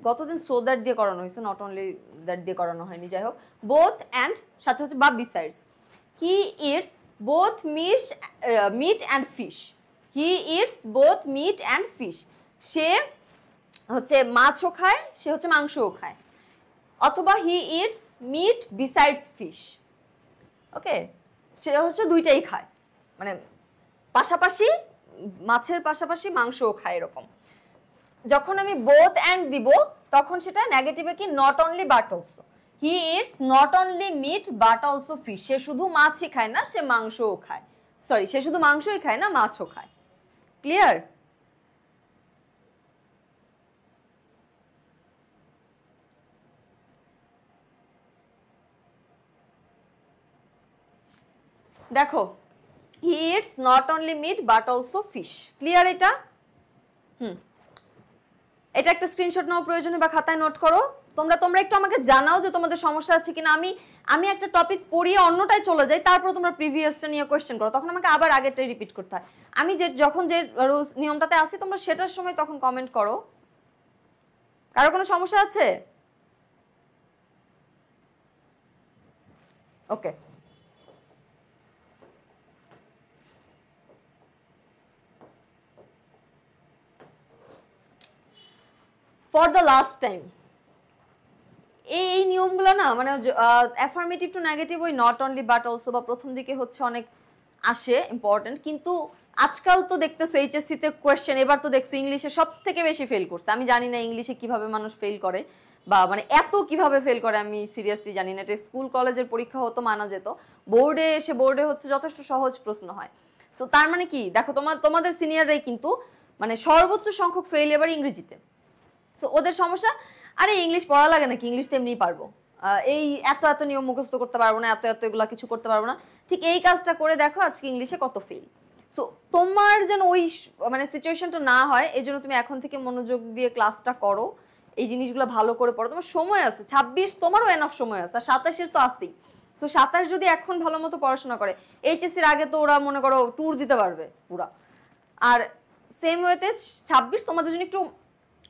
গতদিন সো দ্যাট দিয়ে করানো হয়েছে, নট অনলি দ্যাট দিয়ে করানো হয়নি, যাই হোক। বোথ অ্যান্ড সাথে হচ্ছে বা besides. He eats both meat and fish. He eats both meat and fish. সে হচ্ছে মাছও খায়, সে হচ্ছে মাংসও খায়। অথবা he eats meat besides fish. Okay, সে হচ্ছে দুইটাই খায়, মানে পাশাপাশি মাছের পাশাপাশি মাংসও খায় এরকম। যখন আমি বোথ অ্যান্ড দিব তখন সেটা নেগেটিভে কি not only but also. He eats not only meat but also fish. সে শুধু মাছই খায় না, সে মাংসও খায়। সরি, সে শুধু মাংসই খায় না, মাছও খায়। ক্লিয়ার? দেখো, he eats not only meat but also fish. Clear এটা? এটা একটা স্ক্রিনশট নেওয়া প্রয়োজনে বা খাতায় নোট করো। তোমরা একটু আমাকে জানাও যে তোমাদের সমস্যা আছে কিনা। আমি একটা টপিক পড়িয়ে অন্যটায় চলে যাই, তারপর তোমরা প্রিভিয়াসটা নিয়ে কোয়েশ্চেন করো, তখন আমাকে আবার আগেরটাই রিপিট করতে হয়। আমি যখন যে রুলস নিয়মটাতে আসি তোমরা সেটার সময় তখন কমেন্ট করো। কারো কোনো সমস্যা আছে? ওকে, ফর দ্য লাস্ট টাইম। এই নিয়মগুলো না মানে অ্যাফার্মেটিভ টু নেগেটিভ ওই নট অনলি বাট অলসো বা প্রথম দিকে হচ্ছে অনেক আসে ইম্পর্টেন্ট, কিন্তু আজকাল তো দেখতেছো এইচএসসি তে কোয়েশ্চেন, এবার তো দেখছো ইংলিশে সব থেকে বেশি ফেল করছে। আমি জানি না ইংলিশে কিভাবে মানুষ ফেল করে বা মানে এত কিভাবে ফেল করে, আমি সিরিয়াসলি জানি না। এটা স্কুল কলেজের পরীক্ষা হতো মানা যেত, বোর্ডে হচ্ছে যথেষ্ট সহজ প্রশ্ন হয়। সো তার মানে কি দেখো, তোমাদের সিনিয়ররাই কিন্তু মানে সর্বোচ্চ সংখ্যক ফেল এবার ইংরেজিতে। সো ওদের সমস্যা, আরে ইংলিশ পড়া লাগে নাকি, ইংলিশ তো এমনিই পারবো, এই এত এত নিয়ম মুখস্থ করতে পারবো না, এত এত এগুলা কিছু করতে পারবো না। ঠিক এই কাজটা করে দেখো আজকে ইংলিশে কত ফেল। সো তোমার যেন ওই মানে সিচুয়েশনটা না হয়, এই জন্য তুমি এখন থেকে মনোযোগ দিয়ে ক্লাসটা করো, এই জিনিসগুলো ভালো করে পড়ো। তোমার সময় আছে 26, তোমারও এনাফ সময় আছে, আর 27-এর তো আছেই। সো 27 যদি এখন ভালো মতো পড়াশোনা করে, এইচএসসির আগে তো ওরা মনে করো ট্যুর দিতে পারবে পুরা। আর সেম ওয়েতে 26 তোমাদের জন্য একটু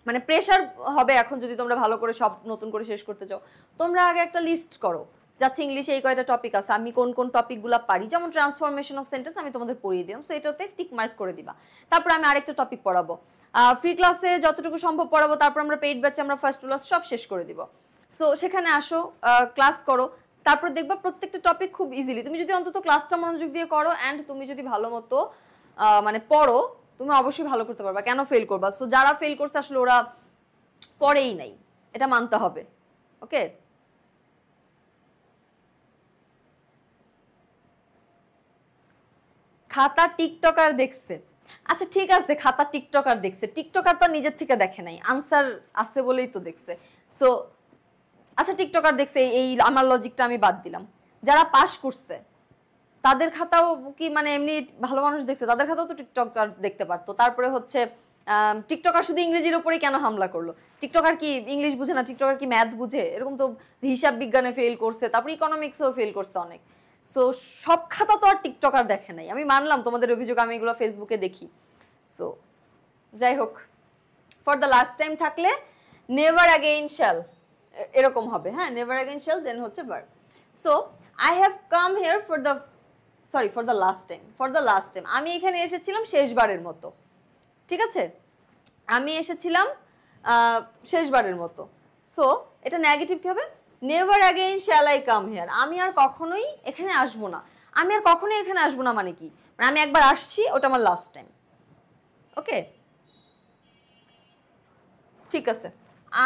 মানে প্রেশার হবে এখন, যদি তোমরা ভালো করে সব নতুন করে শেষ করতে চাও। তোমরা আগে একটা লিস্ট করো, যাচ্ছে ইংলিশে এই কয়টা টপিক আছে, আমি কোন কোন টপিকগুলো পারি। যেমন ট্রান্সফরমেশন অফ সেন্টেন্স আমি তোমাদের পড়িয়ে দিলাম, সো এটাতে টিক মার্ক করে দিবা। তারপর আমি আরেকটা টপিক পড়াবো, ফ্রি ক্লাসে যতটুকু সম্ভব পড়াবো, তারপর আমরা পেইড ব্যাচে আমরা ফার্স্ট ক্লাস সব শেষ করে দিব। সো সেখানে আসো, ক্লাস করো, তারপর দেখবা প্রত্যেকটা টপিক খুব ইজিলি। তুমি যদি অন্তত ক্লাসটা মনোযোগ দিয়ে করো অ্যান্ড তুমি যদি ভালো মতো মানে পড়ো, তুমি অবশ্যই ভালো করতে পারবা। কেন ফেল করবা? সো যারা ফেল করছে আসলে ওরা পড়েই নাই, এটা মানতে হবে। ওকে, খাতা টিকটকার দেখছে। আচ্ছা ঠিক আছে, খাতা টিকটকার দেখছে, টিকটকার তো নিজের থেকে দেখে নাই, আনসার আছে বলেই তো দেখছে। সো আচ্ছা টিকটকার দেখছে, এই আমার লজিকটা আমি বাদ দিলাম। যারা পাশ করছে তাদের খাতাও কি মানে এমনি ভালো মানুষ দেখছে, তাদের খাতাও তো টিকটকার দেখতে পারতো। তারপরে হচ্ছে টিকটকার শুধু ইংরেজির উপরেই কেন হামলা করলো? টিকটকার কি ইংলিশ বুঝে না? টিকটকার কি ম্যাথ বুঝে? এরকম তো হিসাব বিজ্ঞানে ফেল করছে, তারপর ইকোনমিক্সেও ফেল করছে অনেক। সো সব খাতা তো আর টিকটকার দেখে নাই। আমি মানলাম তোমাদের অভিযোগ, আমি এগুলো ফেসবুকে দেখি। সো যাই হোক, ফর দ্য লাস্ট টাইম থাকলে নেভার অ্যাগেইন শ্যাল এরকম হবে। হ্যাঁ, নেভার অ্যাগেইন শ্যাল দেন হচ্ছে verb. So I have come here for the last time. For the last time আমি এখানে এসেছিলাম শেষবারের মতো, ঠিক আছে? আমি এসেছিলাম শেষবারের মতো। সো এটা নেগেটিভ কি হবে? Never again shall I come here. আমি আর কখনোই এখানে আসবো না। আমি আর কখনোই এখানে আসবো না মানে কি? মানে আমি একবার আসছি, ওটা আমার লাস্ট টাইম। ওকে, ঠিক আছে।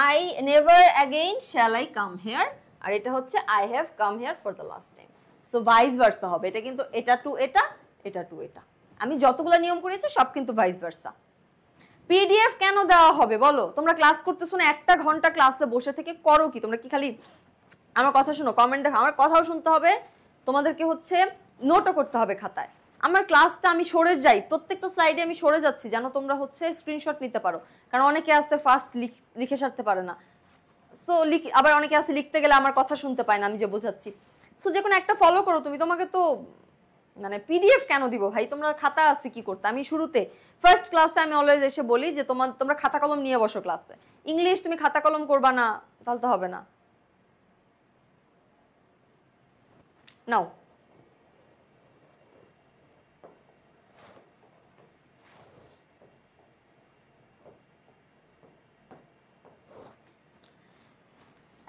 I never again shall I come here, আর এটা হচ্ছে I have come here for the last time. So vice versa হবে এটা, কিন্তু এটা টু এটা, এটা টু এটা। আমি যতগুলো নিয়ম করেছি সব কিন্তু ভাইস ভার্সা। পিডিএফ কেন দেওয়া হবে বলো? তোমরা ক্লাস করতেছো না, 1টা ঘন্টা ক্লাসে বসে থেকে করো কি? তোমরা কি খালি আমার কথা শুনো, কমেন্ট দেখো? আমার কথাও শুনতে হবে, তোমাদেরকে হচ্ছে নোটও করতে হবে খাতায়। আমার ক্লাসটা আমি সরে যাই, প্রত্যেকটা স্লাইডে আমি সরে যাচ্ছি যেন তোমরা হচ্ছে স্ক্রিনশট নিতে পারো, কারণ অনেকে আছে ফার্স্ট লিখে সারতে পারে না। সো আবার অনেকে আছে লিখতে গেলে আমার কথা শুনতে পায় না আমি যে বোঝাচ্ছি। সো যে কোনো একটা ফলো করো তুমি, তোমাকে তো মানে পিডিএফ কেন দিব ভাই, তোমরা খাতা আছে কি করতে। আমি শুরুতে ফার্স্ট ক্লাসে আমি অলওয়েজ এসে বলি যে তোমরা খাতা কলম নিয়ে বসো ক্লাসে। ইংলিশ তুমি খাতা কলম করবা না তাহলে তো হবে না। নাও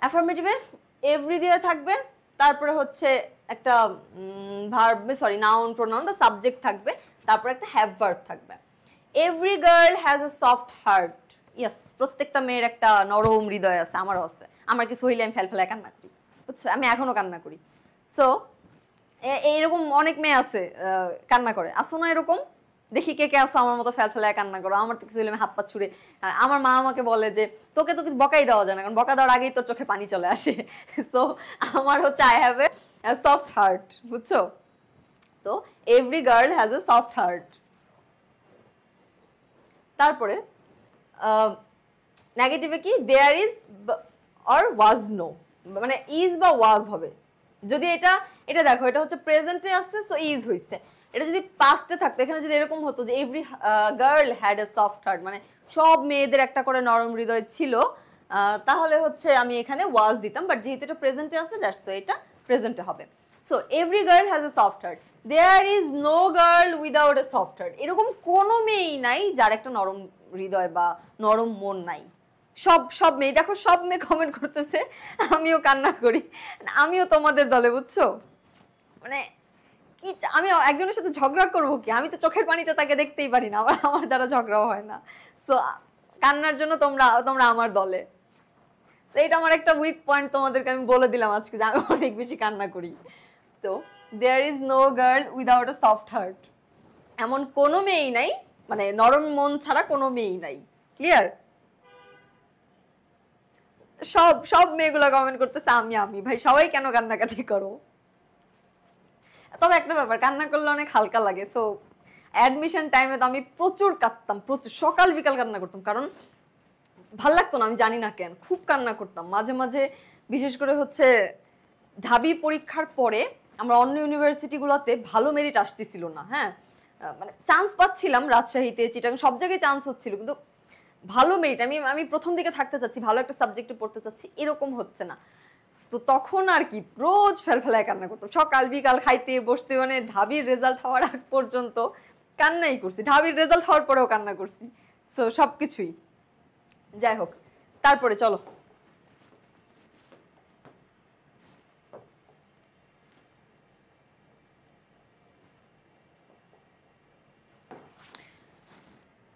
অ্যাফার্মেটিভে এভরি দিয়ে থাকবে, তারপরে হচ্ছে একটা ভার্ব সরি নাউন প্রোনাউন বা সাবজেক্ট থাকবে, তারপরে একটা হ্যাভ ভার্ব থাকবে। Every girl has a soft heart. Yes, প্রত্যেকটা মেয়ের একটা নরম হৃদয় আছে, আমারও আছে। আমার কিছু হইলে আমি ফেলফেলায় কান্না করি, বুঝছো, আমি এখনো কান্না করি। সো এইরকম অনেক মেয়ে আছে কান্না করে, আসো না এরকম? দেখি কে কে আসো আমার মতো ফেলফেলায় কান্না করো। আমার তো কিছু হইলে আমি হাত পা ছুড়ে, আর আমার মা আমাকে বলে যে তোকে তো কিছু বকাই দেওয়া যায় না, কারণ বকা দেওয়ার আগেই তোর চোখে পানি চলে আসে। সো আমার হচ্ছে I have a soft heart, বুঝছো? তো every girl has a soft heart. তারপরে নেগেটিভে কি, there is or was no, মানে ইজ বা ওয়াজ হবে। যদি এটা দেখো, এটা হচ্ছে প্রেজেন্টে আছে, সো ইজ হইছে। এটা যদি পাস্টে থাকতো, এখানে যদি এরকম হতো যে every girl had a soft heart, মানে সব মেয়েদের একটা করে নরম হৃদয় ছিল, তাহলে হচ্ছে আমি এখানে ওয়াজ দিতাম। বাট যেহেতু এটা প্রেজেন্টে আছে, দ্যাটস ওয়াই এটা প্রেজেন্টে হবে। So every girl has a soft heart, there is no girl without a soft heart. এরকম কোনো মেয়েই নাই যার একটা নরম হৃদয় বা নরম মন নাই। সব মেয়ে, দেখো সব মেয়ে কমেন্ট করতেছে, আমিও কান্না করি, আমিও তোমাদের দলে, বুঝছো? মানে কি, আমি একজনের সাথে ঝগড়া করবো কি, আমি তো চোখের পানিতে তাকে দেখতেই পারি না, আবার আমার দ্বারা ঝগড়াও হয় না। সো কান্নার জন্য তোমরা আমার দলে। তো এটা আমার একটা উইক পয়েন্ট, তোমাদেরকে আমি বলে দিলাম আজকে যে আমি অনেক বেশি কান্না করি। তো there is no girl without a soft heart, এমন কোনো মেয়েই নাই, মানে নরম মন ছাড়া কোনো মেয়েই নাই। ক্লিয়ার? সব মেয়েগুলো কমেন্ট করতেছে আমি ভাই, সবাই কেন কান্নাকাটি করো? তবে একটা ব্যাপার, কান্না করলে অনেক হালকা লাগে। সো অ্যাডমিশন টাইমে তো আমি প্রচুর কাঁদতাম, প্রচুর, সকাল বিকাল কান্না করতাম, কারণ ভাল লাগতো না, আমি জানি না কেন খুব কান্না করতাম মাঝে মাঝে। বিশেষ করে হচ্ছে ঢাবি পরীক্ষার পরে আমরা অন্য ইউনিভার্সিটিগুলোতে ভালো মেরিট আসতেছিল না, হ্যাঁ, মানে চান্স পাচ্ছিলাম রাজশাহীতে, চিটাগাং, সব জায়গায় চান্স হচ্ছিল, কিন্তু ভালো মেরিট, আমি প্রথম দিকে থাকতে চাচ্ছি, ভালো একটা সাবজেক্টে পড়তে চাচ্ছি, এরকম হচ্ছে না। তো তখন আর কি রোজ ফেলফেলায় কান্না করতাম, সকাল বিকাল খাইতে বসতে, মানে ঢাবির রেজাল্ট হওয়ার আগ পর্যন্ত কান্নাই করছি, ঢাবির রেজাল্ট হওয়ার পরেও কান্না করছি। সো সবকিছুই যাই হোক, তারপরে চলো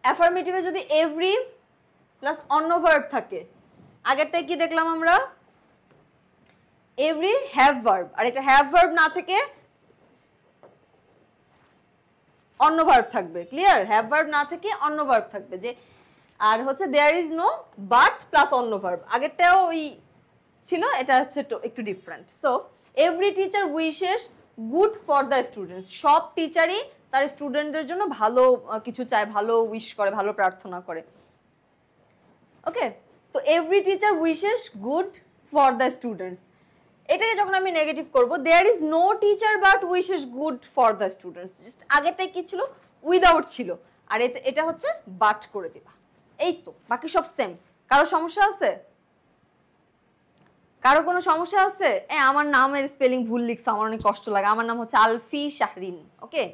অ্যাফার্মেটিভে যদি এভরি প্লাস অন্য ভার্ব থাকে, আগেরটাই কি দেখলাম আমরা, এভরি হ্যাভ ভার্ব, আর এটা হ্যাভ ভার্ব না থেকে অন্য ভার্ব থাকবে। ক্লিয়ার? হ্যাভ ভার্ব না থেকে অন্য ভার্ব থাকবে, যে আর হচ্ছে there is no but plus অন্য ভার্ব, আগেরটাও ওই ছিল, এটা হচ্ছে একটু different. So every teacher wishes good for the students, সব টিচারই তার স্টুডেন্টদের জন্য ভালো কিছু চায়, ভালো উইশ করে, ভালো প্রার্থনা করে। ওকে, তো every teacher wishes good for the students, এটাকে যখন আমি নেগেটিভ করব, there is no teacher but wishes good for the students, just আগেটাই কি ছিল, উইদাউট ছিল, আর এটা হচ্ছে বাট করে দিবা। এই তো, বাকি সব সেম। কারো সমস্যা আছে? কারো কোনো সমস্যা আছে? আমার নামের স্পেলিং ভুল লিখছো, আমার অনেক কষ্ট লাগে। আমার নাম হচ্ছে আলফি শাহরিন। ওকে,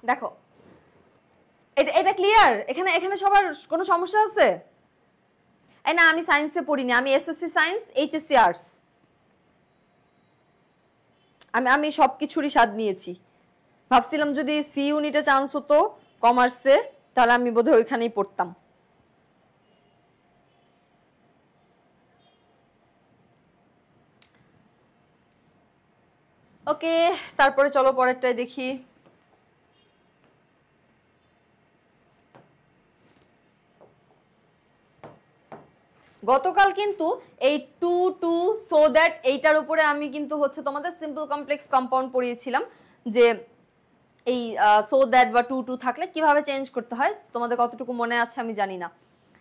দেখো এটা ক্লিয়ার? এখানে সবার কোনো সমস্যা আছে? না, আমি সায়েন্সে পড়িনি, আমি এসএসসি সায়েন্স, এইচএসসি আর্টস, আমি সবকিছুরই স্বাদ নিয়েছি। ভাবছিলাম যদি সি ইউনিটে চান্স হতো কমার্সে, তাহলে আমি বোধহয় ওইখানেই পড়তাম। ওকে, তারপরে চলো পরেরটাই দেখি। গতকাল কিন্তু এই টু টু সো দ্যাট এইটার উপরে আমি কিন্তু হচ্ছে তোমাদের সিম্পল কমপ্লেক্স কম্পাউন্ড পড়িয়েছিলাম, যে এই সো দ্যাট বা টু টু থাকলে কিভাবে চেঞ্জ করতে হয় তোমাদের কতটুকু মনে আছে আমি জানি না।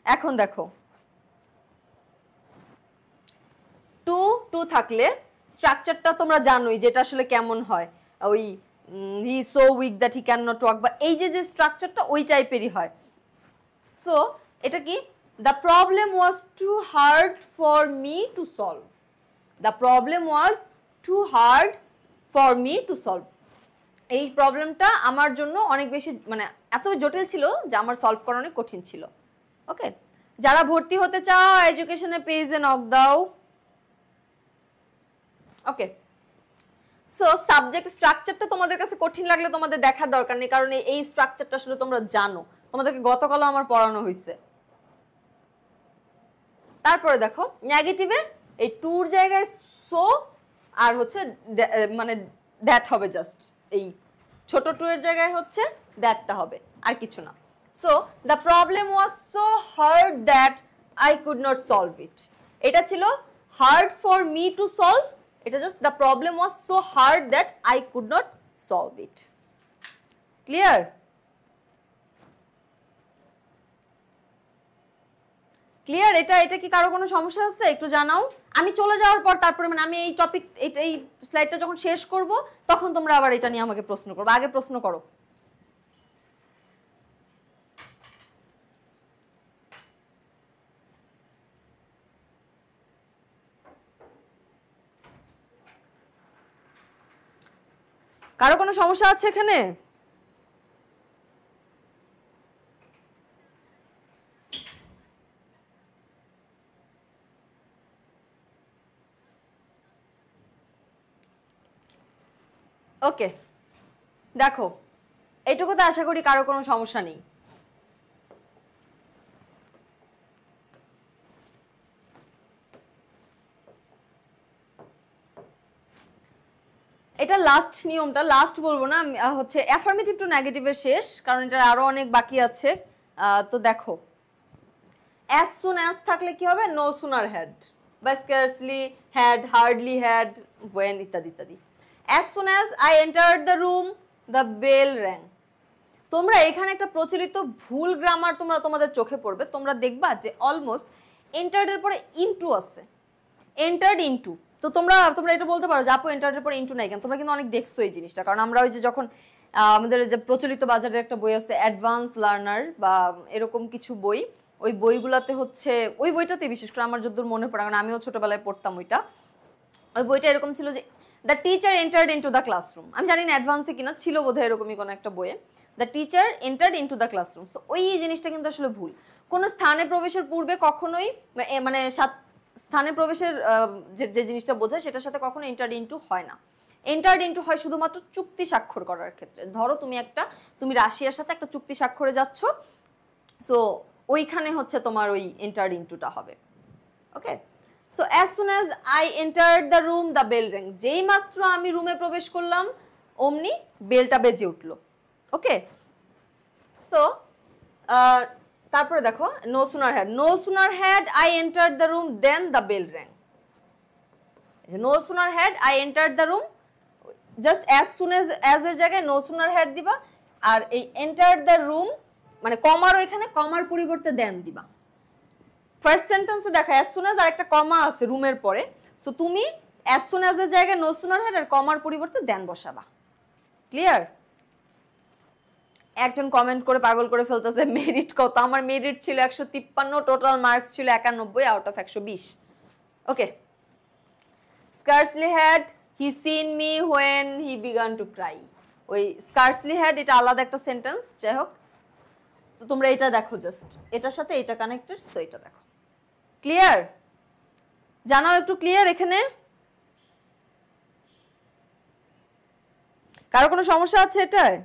এখন দেখো টু টু থাকলে স্ট্রাকচারটা তোমরা জানোই যেটা আসলে কেমন হয়, ওই he so weak that he can not walk, বা এই যে যে স্ট্রাকচারটা ওই টাইপেরই হয়। সো এটা কি, the problem was too hard for me to solve, the problem was too hard for me to solve. এই প্রবলেমটা আমার জন্য অনেক বেশি মানে এত জটিল ছিল যে আমার সলভ করা অনেক কঠিন ছিল। ওকে, যারা ভর্তি হতে চাও এডুকেশনের পেজে নক দাও। ওকে, সো সাবজেক্ট স্ট্রাকচারটা তোমাদের কাছে কঠিন লাগলে তোমাদের দেখার দরকার নেই, কারণ এই স্ট্রাকচারটা আসলে তোমরা জানো, তোমাদেরকে গতকালও আমার পড়ানো হয়েছে। তারপরে দেখো নেগেটিভে এই টুর জায়গায় সো আর হচ্ছে মানে দ্যাট হবে, জাস্ট এই ছোট টু এর জায়গায় হচ্ছে দ্যাটটা হবে, আর কিছু না। So the problem was so hard that I could not solve it, এটা ছিল hard for me to solve, এটা just the problem was so hard that I could not solve it. Clear? Clear? এটা কি কারো কোনো সমস্যা আছে একটু জানাও। আমি চলে যাওয়ার পর তারপরে মানে আমি এই টপিক এই স্লাইডটা যখন শেষ করব তখন তোমরা আবার এটা নিয়ে আমাকে প্রশ্ন করবে, আগে প্রশ্ন করো। কারো কোনো সমস্যা আছে এখানে? ওকে, দেখো এইটুকুতে আশা করি কারো কোনো সমস্যা নেই। এটা লাস্ট নিয়মটা, লাস্ট বলবো না, হচ্ছে অ্যাফার্মেটিভ টু নেগেটিভের শেষ, কারণ এটা আরো অনেক বাকি আছে। তো দেখো অ্যাজ সুন অ্যাজ থাকলে কি হবে, নো সুনার হ্যাড বা scarcely had, hardly had, when ইত্যাদি ইত্যাদি। As soon as I entered the room the bell rang. তোমরা এখানে একটা প্রচলিত ভুল গ্রামার তোমরা তোমাদের চোখে পড়বে, তোমরা দেখবা যে অলমোস্ট এন্টার্ড এর পরে ইনটু আছে, এন্টার্ড ইনটু। তো তোমরা এটা বলতে পারো যে আপু এন্টার্ড এর পরে ইনটু নাই কেন, তোমরা কিন্তু অনেক দেখছো এই জিনিসটা, কারণ আমরা ওই যে যখন আমাদের যে প্রচলিত বাজারে একটা বই আছে অ্যাডভান্স লার্নার বা এরকম কিছু বই, ওই বইগুলোতে হচ্ছে ওই বইটাতে বিশেষ করে আমার যতদূর মনে পড়ে, কারণ আমিও ছোটবেলায় পড়তাম ওইটা, ওই বইটা এরকম ছিল যে the teacher entered into the classroom. আমি জানি না অ্যাডভান্সে কিনা, ছিল বোধহয় এরকমই কোনো একটা বইয়ে, the teacher entered into the classroom. So ওই জিনিসটা কিন্তু আসলে ভুল। কোনো স্থানে প্রবেশের পূর্বে কখনোই মানে স্থানে প্রবেশের যে জিনিসটা বোঝায় সেটার সাথে কখনো এন্টার্ড ইনটু হয় না। এন্টার্ড ইনটু হয় শুধুমাত্র চুক্তি স্বাক্ষর করার ক্ষেত্রে। ধরো তুমি রাশিয়ার সাথে একটা চুক্তি স্বাক্ষরে যাচ্ছ, সো ওইখানে হচ্ছে তোমার ওই এন্টার্ড ইনটুটা হবে। Okay, so as soon as I entered the room the bell ring, যেই মাত্র আমি রুমে প্রবেশ করলাম অমনি বেলটা বেজে উঠলো। ওকে, সো তারপরে দেখো no sooner had I entered the room then the bell rang. No sooner had I entered the room, just as soon as এর জায়গায় নো সুনার হ্যাড দিবা, আর এই এন্টার্ড দ্য রুম মানে কমার ওইখানে কমার পরিবর্তে দেন দিবা। ফার্স্ট সেন্টেন্সে দেখো অ্যাজ সুন অ্যাজ আর একটা কমা আছে রুমের পরে, সো তুমি অ্যাজ সুন অ্যাজ এর জায়গায় নো সুনার হ্যাড আর কমার পরিবর্তে দেন বসাবা। ক্লিয়ার? একজন কমেন্ট করে পাগল করে ফেলতেছে মেরিট কত, আমার মেরিট ছিল 153, টোটাল মার্কস ছিল 91 out of 120। Okay, scarcely had he seen me when he began to cry. ওই স্কার্সলি হ্যাড এটা আলাদা একটা সেন্টেন্স, যাই হোক, তো তোমরা এটা দেখো, জাস্ট এটার সাথে এটা কানেক্টেড, সো এটা দেখো। ক্লিয়ার? জানাও একটু ক্লিয়ার এখানে? কারো কোনো সমস্যা আছে এটায়?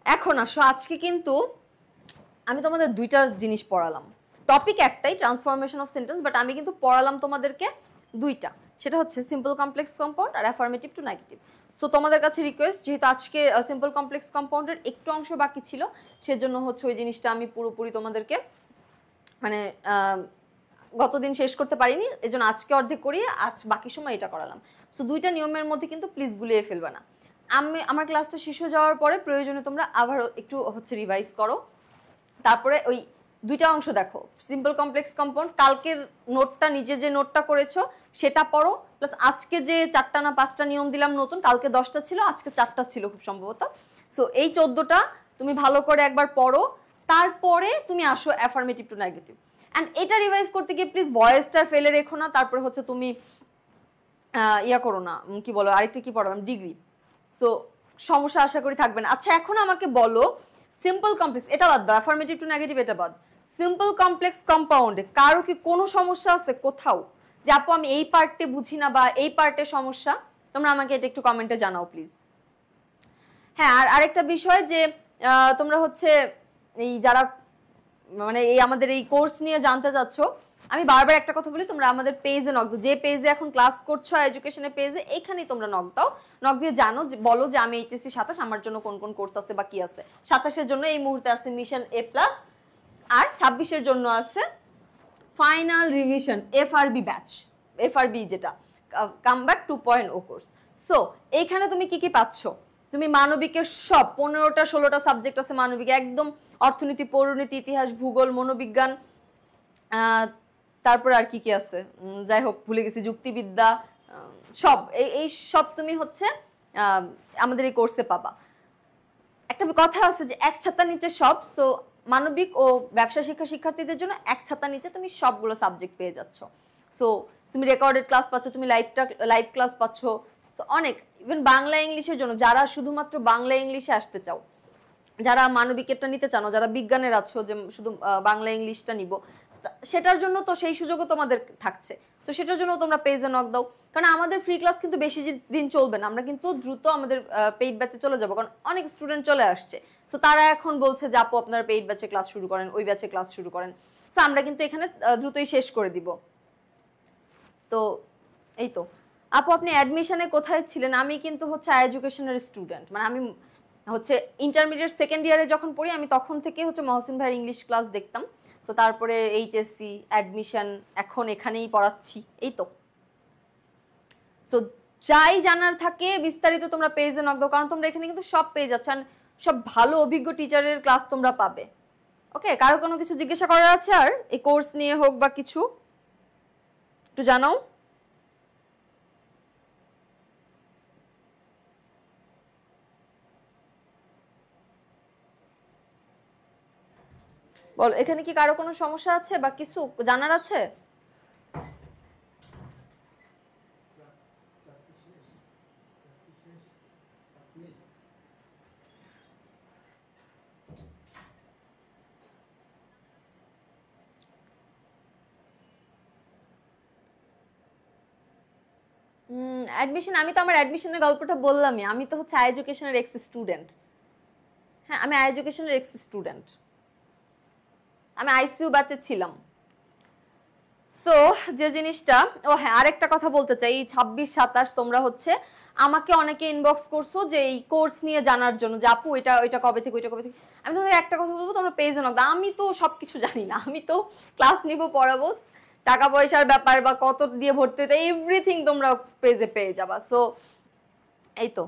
এখন আসো, আজকে কিন্তু আমি তোমাদের দুইটা জিনিস পড়ালাম, টপিক একটাই ট্রান্সফরমেশন অফ সেন্টেন্স, বাট আমি কিন্তু পড়ালাম তোমাদেরকে দুইটা, সেটা হচ্ছে সিম্পল কমপ্লেক্স কম্পাউন্ড আর অ্যাফার্মেটিভ টু নেগেটিভ। সো তোমাদের কাছে রিকোয়েস্ট, যেহেতু আজকে সিম্পল কমপ্লেক্স কম্পাউন্ডের একটু অংশ বাকি ছিল, সেজন্য হচ্ছে ওই জিনিসটা আমি পুরোপুরি তোমাদেরকে মানে গতদিন শেষ করতে পারিনি, এজন্য আজকে অর্ধেক করিয়ে আজ বাকি সময় এটা করালাম। সো দুইটা নিয়মের মধ্যে কিন্তু প্লিজ গুলিয়ে ফেলবে না। আমার ক্লাসটা শেষ হয়ে যাওয়ার পরে প্রয়োজনে তোমরা আবার একটু হচ্ছে রিভাইজ করো, তারপরে ওই দুইটা অংশ দেখো, সিম্পল কমপ্লেক্স কম্পাউন্ড কালকের নোটটা, নিজে যে নোটটা করেছো সেটা পড়ো, প্লাস আজকে যে 4টা না 5টা নিয়ম দিলাম নতুন, কালকে 10টা ছিল, আজকে 4টা ছিল খুব সম্ভবত। সো এই 14টা তুমি ভালো করে একবার পড়ো, তারপরে তুমি আসো অ্যাফার্মেটিভ টু নেগেটিভ। অ্যান্ড এটা রিভাইজ করতে গিয়ে প্লিজ ভয়েসটা ফেলে রেখো না, তারপরে হচ্ছে তুমি ইয়া করো না, কি বলো আরেকটা কি পড়ালাম, ডিগ্রি। সো সমস্যা আশা করি থাকবে না। আচ্ছা এখন আমাকে বলো, সিম্পল কমপ্লেক্স এটা বাদ দাও, অ্যাফার্মেটিভ টু নেগেটিভ এটা বাদ, সিম্পল কমপ্লেক্স কম্পাউন্ডে কারো কি কোনো সমস্যা আছে কোথাও, যে আপু আমি এই পার্টে বুঝি না বা এই পার্টে সমস্যা? তোমরা আমাকে এটা একটু কমেন্টে জানাও প্লিজ। হ্যাঁ, আর আরেকটা বিষয় যে তোমরা হচ্ছে এই যারা মানে এই আমাদের এই কোর্স নিয়ে জানতে চাচ্ছ, আমি বারবার একটা কথা বলি, তোমরা আমাদের পেজে নক দাও, যে পেজে এখন ক্লাস করছো এডুকেশনের পেজে, এখানেই তোমরা নক দাও, নক দিয়ে জানো, বলো যে আমি এইচএসসি 27 আমার জন্য কোন কোন কোর্স আছে বা কি আছে। 27-এর জন্য এই মুহূর্তে আছে মিশন A+, আর 26-এর জন্য আছে final revision FRB batch, FRB যেটা কামব্যাক 2.0 কোর্স। সো এইখানে তুমি কি কি পাচ্ছ, তুমি মানবিকের সব 15টা 16টা সাবজেক্ট আছে মানবিক, একদম অর্থনীতি, পৌরনীতি, ইতিহাস, ভূগোল, মনোবিজ্ঞান, তারপর আর কি কি আছে যাই হোক ভুলে গেছি, যুক্তিবিদ্যা, সব এই সব তুমি হচ্ছে আমাদের এই কোর্সে পাবা। একটা কথা আছে যে এক ছাতার নিচে সব, সো মানবিক ও ব্যবসা শিক্ষা শিক্ষার্থীদের জন্য এক ছাতার নিচে তুমি সবগুলো সাবজেক্ট পেয়ে যাচ্ছ। সো তুমি রেকর্ডেড ক্লাস পাচ্ছ, তুমি লাইভ ক্লাস পাচ্ছ, সো অনেক, ইভেন বাংলা ইংলিশের জন্য যারা শুধুমাত্র বাংলা ইংলিশে আসতে চাও, যারা মানবিকেরটা নিতে চানো, যারা বিজ্ঞানের আছো যে শুধু বাংলা ইংলিশটা নিব, সেটার জন্য তো সেই সুযোগও তোমাদের থাকছে। তো সেটার জন্য তোমরা পেজে নক দাও, কারণ আমাদের ফ্রি ক্লাস কিন্তু বেশি দিন চলবে না, আমরা কিন্তু দ্রুত আমাদের পেইড ব্যাচে চলে যাবো, কারণ অনেক স্টুডেন্ট চলে আসছে। সো তারা এখন বলছে যে আপু আপনারা পেইড ব্যাচে ক্লাস শুরু করেন, ওই ব্যাচে ক্লাস শুরু করেন। সো আমরা কিন্তু এখানে দ্রুতই শেষ করে দিব। তো এই তো আপু, আপনি অ্যাডমিশনে কোথায় ছিলেন? আমি কিন্তু হচ্ছে এডুকেশনের স্টুডেন্ট, মানে আমি হচ্ছে ইন্টারমিডিয়েট সেকেন্ড ইয়ারে যখন পড়ি, আমি তখন থেকে হচ্ছে মহসিন ভাইয়ের ইংলিশ ক্লাস দেখতাম, তো তারপরে এইচএসসি অ্যাডমিশন, এখন এখানেই পড়াচ্ছি, এই তো। সো যাই জানার থাকে বিস্তারিত তোমরা পেজে নক দাও, কারণ তোমরা এখানে কিন্তু সব পেয়ে যাচ্ছ, সব ভালো অভিজ্ঞ টিচারের ক্লাস তোমরা পাবে। ওকে, কারো কোনো কিছু জিজ্ঞাসা করার আছে আর এই কোর্স নিয়ে হোক বা কিছু, একটু জানাও। বল, এখানে কি কারো কোনো সমস্যা আছে বা কিছু জানার আছে? অ্যাডমিশন, আমি তো আমার অ্যাডমিশনের গল্পটা বললামই, আমি তো হচ্ছে এডুকেশনের এক্স স্টুডেন্ট। হ্যাঁ, আমি এডুকেশনের এক্স স্টুডেন্ট, আমি আইসিইউ ব্যাচে ছিলাম। সো যে জিনিসটা, ও হ্যাঁ আরেকটা কথা বলতে চাই, 26-27 তোমরা হচ্ছে আমাকে অনেকে ইনবক্স করছো যে এই কোর্স নিয়ে জানার জন্য, যে আপু এটা কবে থেকে, ওইটা কবে থেকে। আমি তোমাদের একটা কথা বলবো, তোমরা পেজে নক দাও, আমি তো সবকিছু জানি না, আমি তো ক্লাস নিব, পড়াবো, টাকা পয়সার ব্যাপার বা কত দিয়ে ভর্তি হতে, এভরিথিং তোমরা পেজে পেয়ে যাবা। সো এই তো।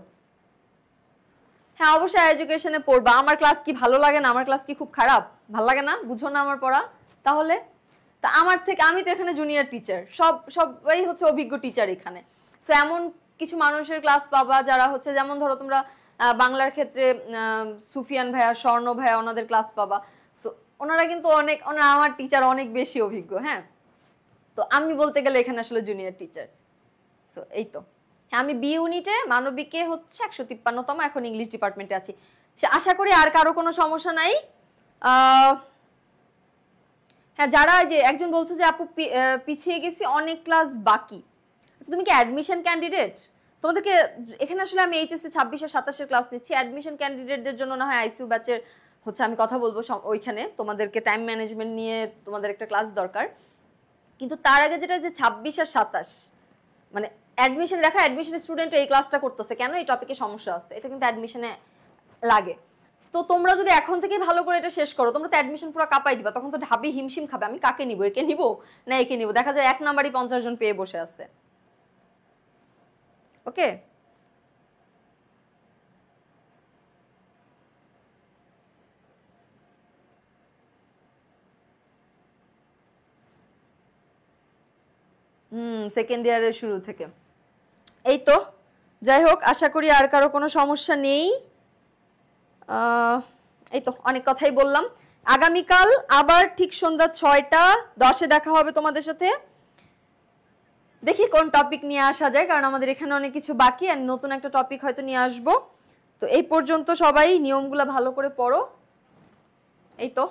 হ্যাঁ অবশ্যই এডুকেশনে পড়বা। আমার ক্লাস কি ভালো লাগে না? আমার ক্লাস কি খুব খারাপ? ভালো লাগে না? বুঝো না আমার পড়া? তাহলে তা আমার থেকে, আমি তো এখানে জুনিয়র টিচার, সবাই হচ্ছে অভিজ্ঞ টিচার এখানে। সো এমন কিছু মানুষের ক্লাস পাবা যারা হচ্ছে, যেমন ধরো তোমরা বাংলার ক্ষেত্রে সুফিয়ান ভাইয়া, স্বর্ণ ভাইয়া, ওনাদের ক্লাস পাবা। সো ওনারা কিন্তু ওনারা আমার টিচার অনেক বেশি অভিজ্ঞ। হ্যাঁ, তো আমি বলতে গেলে এখানে আসলে জুনিয়র টিচার। সো এই তো। হ্যাঁ, আমি বি ইউনিটে মানবিকে হচ্ছে 153তম, এখন ইংলিশ ডিপার্টমেন্টে আছি। আশা করি আর কারো কোনো সমস্যা নাই। হ্যাঁ, যারা যে একজন বলছো যে আপু পিছিয়ে গেছি, অনেক ক্লাস বাকি, তুমি কি অ্যাডমিশন ক্যান্ডিডেট? তোমাদেরকে এখানে আসলে আমি এইচএসসি 26 আর 27-এর ক্লাস নিচ্ছি, অ্যাডমিশন ক্যান্ডিডেটদের জন্য না হয় আইসিইউ ব্যাচের হচ্ছে আমি কথা বলবো, ওইখানে তোমাদেরকে টাইম ম্যানেজমেন্ট নিয়ে তোমাদের একটা ক্লাস দরকার। কিন্তু তার আগে যেটা যে 26 আর 27, মানে অ্যাডমিশন দেখা, অ্যাডমিশন স্টুডেন্ট এই ক্লাসটা করতেছে কেন, এই টপিকে সমস্যা আছে, এটা কিন্তু অ্যাডমিশনে লাগে। তো তোমরা যদি এখন থেকে ভালো করে এটা শেষ করো, তোমরা তো অ্যাডমিশন পুরো কাঁপাই দিবা, তখন তো ঢাবি হিমশিম খাবে, আমি কাকে নিব, একে নিব না একে নিব, দেখা যায় 1 নাম্বারই 50 জন পেয়ে বসে আছে। ওকে, সেকেন্ড ইয়ারের শুরু থেকে। এই তো, যাই হোক, আশা করি আর কারো কোনো সমস্যা নেই। এই তো অনেক কথাই বললাম। আগামীকাল আবার ঠিক সন্ধ্যা 6টা 10-এ দেখা হবে তোমাদের সাথে। দেখি কোন টপিক নিয়ে আসা যায়, কারণ আমাদের এখানে অনেক কিছু বাকি, আর নতুন একটা টপিক হয়তো নিয়ে আসবো। তো এই পর্যন্ত সবাই নিয়মগুলো ভালো করে পড়ো। এই তো,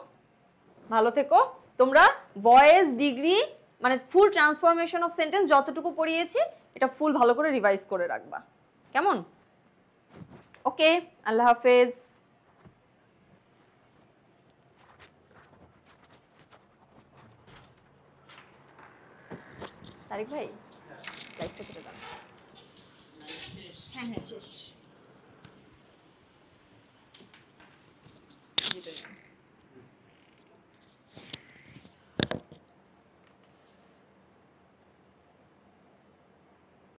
ভালো থেকো তোমরা। ভয়েস, ডিগ্রি, মানে ফুল ট্রান্সফরমেশন অফ সেন্টেন্স যতটুকু পড়িয়েছি এটা ফুল ভালো করে রিভাইজ করে রাখবা, কেমন? ওকে, আল্লাহ হাফেজ। তারিক ভাই, লাইটটা কেটে দাও। হ্যাঁ হ্যাঁ, শেষ।